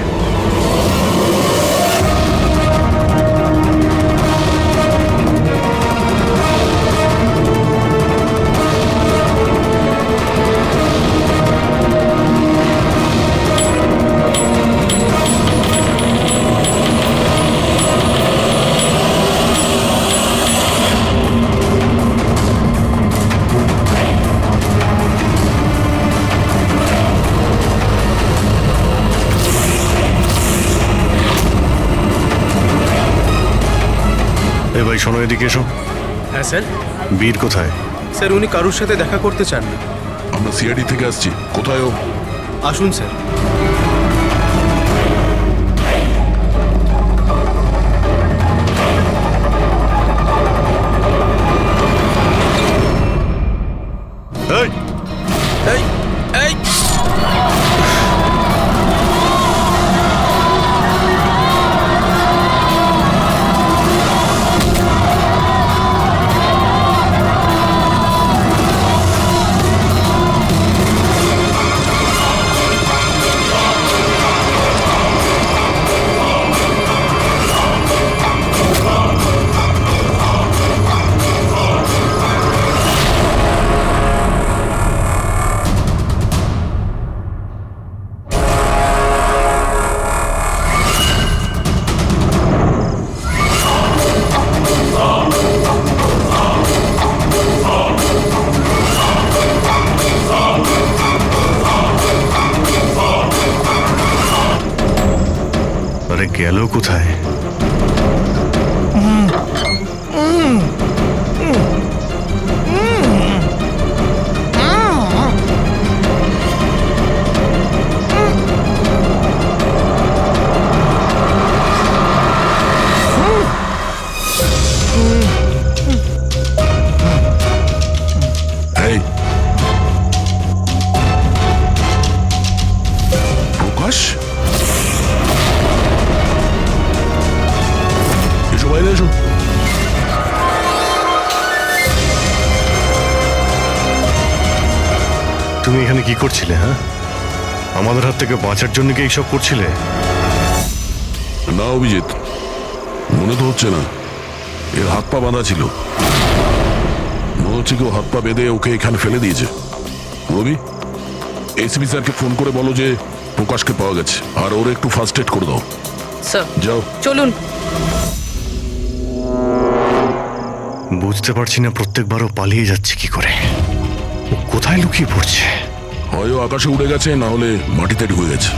এ ভাই শোনো, এদিকে এসো। হ্যাঁ স্যার। বীর কোথায়? স্যার উনি কারুর সাথে দেখা করতে চান না। আমরা সিআইডি থেকে আসছি। কোথায় ও? আসুন স্যার। আরে গেল কোথায়? এই প্রকাশ, এসো বাইরে এসো। তুমি এখানে কি করছিলে? হ্যাঁ, আমাদের হাত থেকে বাঁচার জন্য কি এইসব করছিলে? না অভিজিৎ, মনে তো হচ্ছে না। এর হাত পা বাঁধা ছিল, মনে হচ্ছে কেউ হাত পা বেঁধে ওকে এখানে ফেলে দিয়েছে। রবি, এসপি স্যারকে ফোন করে বলো যে প্রকাশকে পাওয়া গেছে, আর ওর একটু ফার্স্ট এড করে দাও। স্যার যাও। চলুন। বুঝতে পারছি না প্রত্যেকবারও পালিয়ে যাচ্ছে কি করে, ও কোথায় লুকিয়ে পড়ছে। হয় ও আকাশে উড়ে গেছে, না হলে মাটিতে ঢুকে গেছে।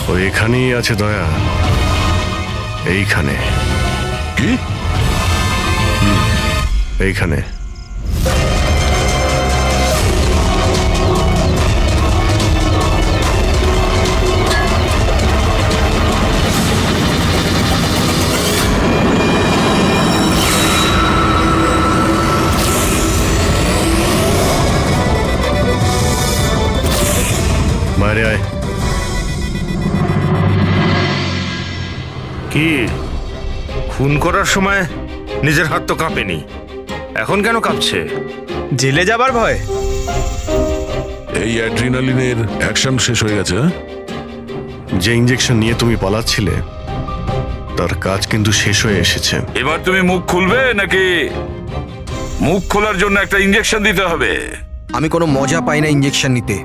ও এখানেই আছে দয়া, এইখানে। কি? এইখানে। বাইরে আয়। কি খুন করার সময় নিজের হাত তো কাঁপেনি, এখন কেন কাঁপছে? জেলে যাবার ভয়? এই অ্যাড্রিনালিনের অ্যাকশন শেষ হয়ে গেছে। যে ইঞ্জেকশন নিয়ে তুমি পালাচ্ছিলে তার কাজ কিন্তু শেষ হয়ে এসেছে। এবার তুমি মুখ খুলবে নাকি মুখ খোলার জন্য একটা ইঞ্জেকশন দিতে হবে? আমি কোনো মজা পাই না ইঞ্জেকশন নিতে।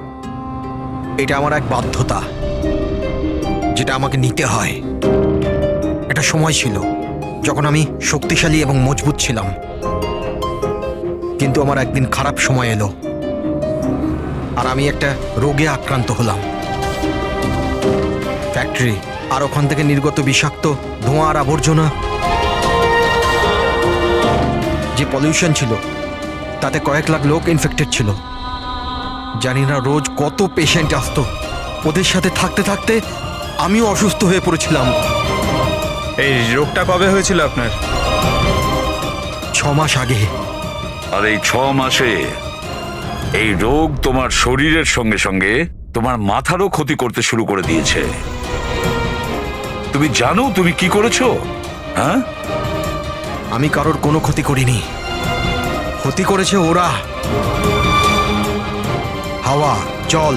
এটা আমার এক বাধ্যতা, যেটা আমাকে নিতে হয়। একটা সময় ছিল যখন আমি শক্তিশালী এবং মজবুত ছিলাম, কিন্তু আমার একদিন খারাপ সময় এলো আর আমি একটা রোগে আক্রান্ত হলাম। ফ্যাক্টরি আর ওখান থেকে নির্গত বিষাক্ত ধোঁয়া আর আবর্জনা, যে পলিউশন ছিল তাতে কয়েক লাখ লোক ইনফেক্টেড ছিল। জানি না রোজ কত পেশেন্ট আসতো। ওদের সাথে থাকতে থাকতে আমিও অসুস্থ হয়ে পড়েছিলাম। এই রোগটা কবে হয়েছিল আপনার? 6 মাস আগে। আর এই 6 মাসে এই রোগ তোমার শরীরের সঙ্গে সঙ্গে তোমার মাথারও ক্ষতি করতে শুরু করে দিয়েছে। তুমি জানো তুমি কি করেছো? হ্যাঁ, আমি কারোর কোনো ক্ষতি করিনি, ক্ষতি করেছে ওরা। হাওয়া, জল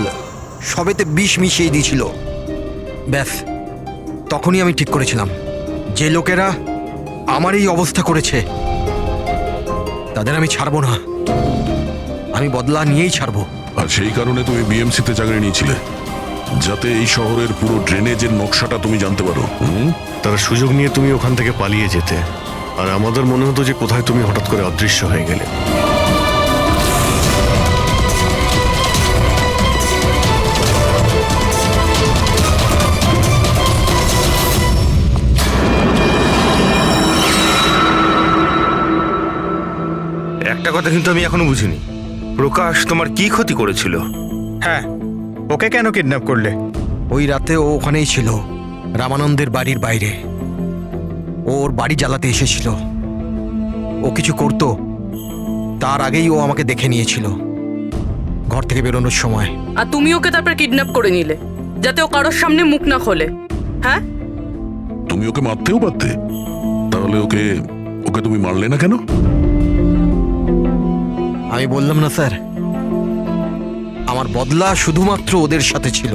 সবেতে বিষ মিশিয়ে দিয়েছিল। ব্যাস, তখনই আমি ঠিক করেছিলাম যে লোকেরা আমার এই অবস্থা করেছে তাদের আমি ছাড়বো না, আমি বদলা নিয়েই ছাড়বো। আর সেই কারণে তুমি বিএমসিতে চাকরি নিয়েছিলে, যাতে এই শহরের পুরো ড্রেনেজের নকশাটা তুমি জানতে পারো। তারা সুযোগ নিয়ে তুমি ওখান থেকে পালিয়ে যেতে, আর আমাদের মনে হতো যে কোথায় তুমি হঠাৎ করে অদৃশ্য হয়ে গেলে। একটা কথা কিন্তু আমি এখনো বুঝিনি, প্রকাশ তোমার কি ক্ষতি করেছিল? হ্যাঁ, ওকে কেন কিডন্যাপ করলে? ওই রাতে ও ওখানেই ছিল, রামানন্দের বাড়ির বাইরে। ওর বাড়ি জ্বালাতে এসেছিল। ও কিছু করতো তার আগেই ও আমাকে দেখে নিয়েছিল ঘর থেকে বেরোনোর সময়। আর তুমি ওকে তারপর কিডন্যাপ করে নিলে, যাতে ও কারোর সামনে মুখ না খোলে। হ্যাঁ, তুমি ওকে মারতেও পারতে, তাহলে ওকে ওকে তুমি মারলে না কেন? আমি বললাম না স্যার, আমার বদলা শুধুমাত্র ওদের সাথে ছিল,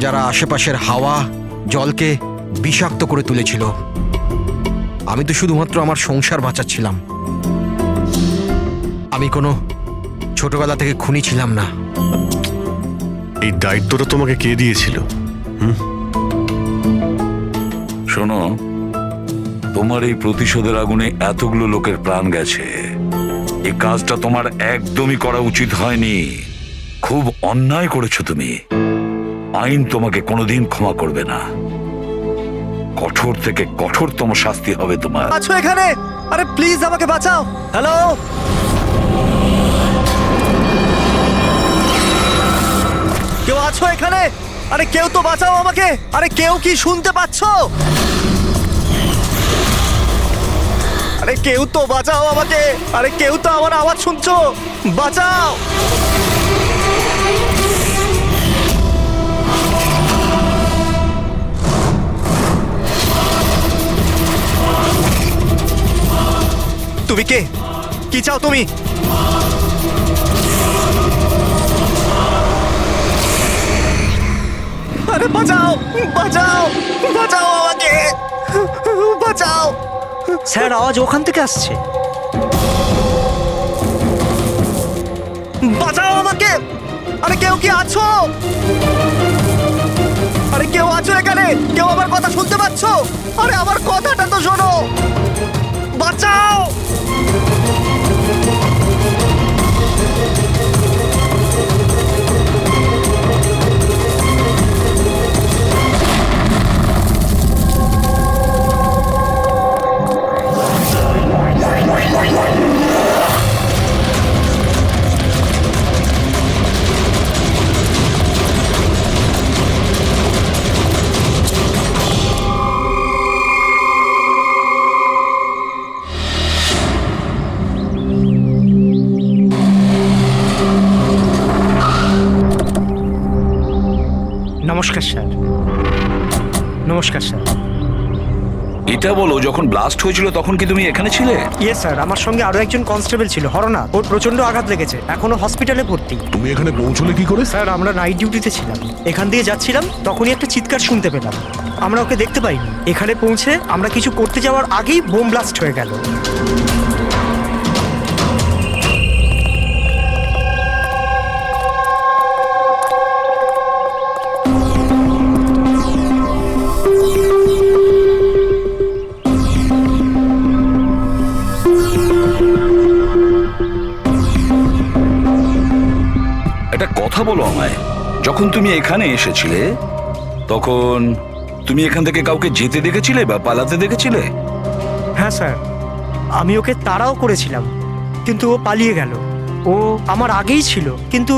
যারা আশেপাশের হাওয়া জলকে বিষাক্ত করে তুলেছিল। আমি তো শুধুমাত্র আমার সংসার বাঁচাচ্ছিলাম। আমি কোনো ছোটবেলা থেকে খুনি ছিলাম না। এই দায়িত্বটা তোমাকে কে দিয়েছিল? শোনো, তোমার এই প্রতিশোধের আগুনে এতগুলো লোকের প্রাণ গেছে, এই কাজটা তোমার একদমই করা উচিত হয়নি। খুব অন্যায় করেছো তুমি। আইন তোমাকে কোনোদিন ক্ষমা করবে না। কঠোর থেকে কঠোরতম শাস্তি হবে তোমার। আছো এখানে? আরে প্লিজ আমাকে বাঁচাও। হ্যালো, কেউ আছো এখানে? আরে কেউ তো বাঁচাও আমাকে। আরে কেউ কি শুনতে পাচ্ছো? আরে কেউ তো বাঁচাও আমাকে। আরে কেউ তো আমার আওয়াজ শুনছো? বাঁচাও। তুমি কে? কি চাও তুমি? আরে বাঁচাও, বাঁচাও, বাঁচাও আমাকে, বাঁচাও। স্যার, আওয়াজ ওখান থেকে আসছে। বাঁচাও আমাকে। আরে কেউ কি আছো? আরে কেউ আছো এখানে? কেউ আমার কথা শুনতে পাচ্ছো? আরে আমার কথাটা তো শোনো। বাঁচাও। নমস্কার স্যার। নমস্কার স্যার। এটা বলো, যখন ব্লাস্ট হয়েছিল তখন কি তুমি এখানে ছিলে? ইয়ে স্যার, আমার সঙ্গে আরো একজন কনস্টেবল ছিল, হরনা। ওর প্রচন্ড আঘাত লেগেছে, এখনো হসপিটালে ভর্তি। তুমি এখানে পৌঁছলে কি করে? স্যার, আমরা নাইট ডিউটিতে ছিলাম। এখান দিয়ে যাচ্ছিলাম, তখনই একটা চিৎকার শুনতে পেলাম। আমরা ওকে দেখতে পাইনি। এখানে পৌঁছে আমরা কিছু করতে যাওয়ার আগেই বোম ব্লাস্ট হয়ে গেল। একটা কথা বলো আমায়, যখন তুমি এখানে এসেছিলে তখন তুমি এখান থেকে কাউকে যেতে দেখেছিলে বা পালাতে দেখেছিলে? হ্যাঁ স্যার, আমি ওকে তাড়াও করেছিলাম, কিন্তু ও পালিয়ে গেল। ও আমার আগেই ছিল, কিন্তু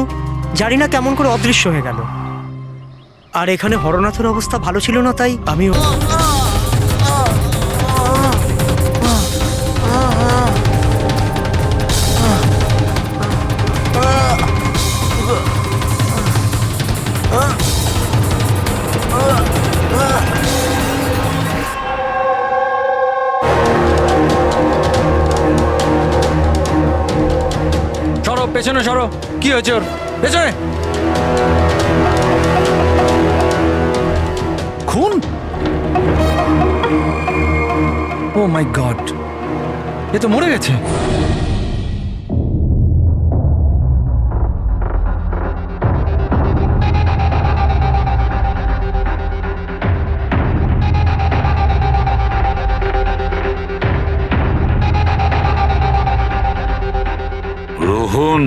জানি না কেমন করে অদৃশ্য হয়ে গেল। আর এখানে হরনাথের অবস্থা ভালো ছিল না, তাই আমি পেছনে সরো। কি হয়েছে ওর? পেছনে। খুন? ও মাই গড, এ তো মরে গেছে। রোহন,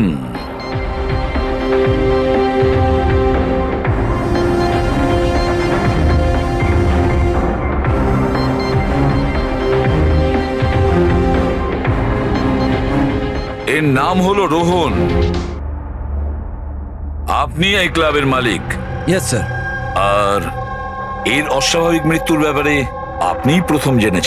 এর নাম হলো রোহন। আপনি এই ক্লাবের মালিক? Yes sir. আর এর অস্বাভাবিক মৃত্যুর ব্যাপারে আপনিই প্রথম জেনেছেন।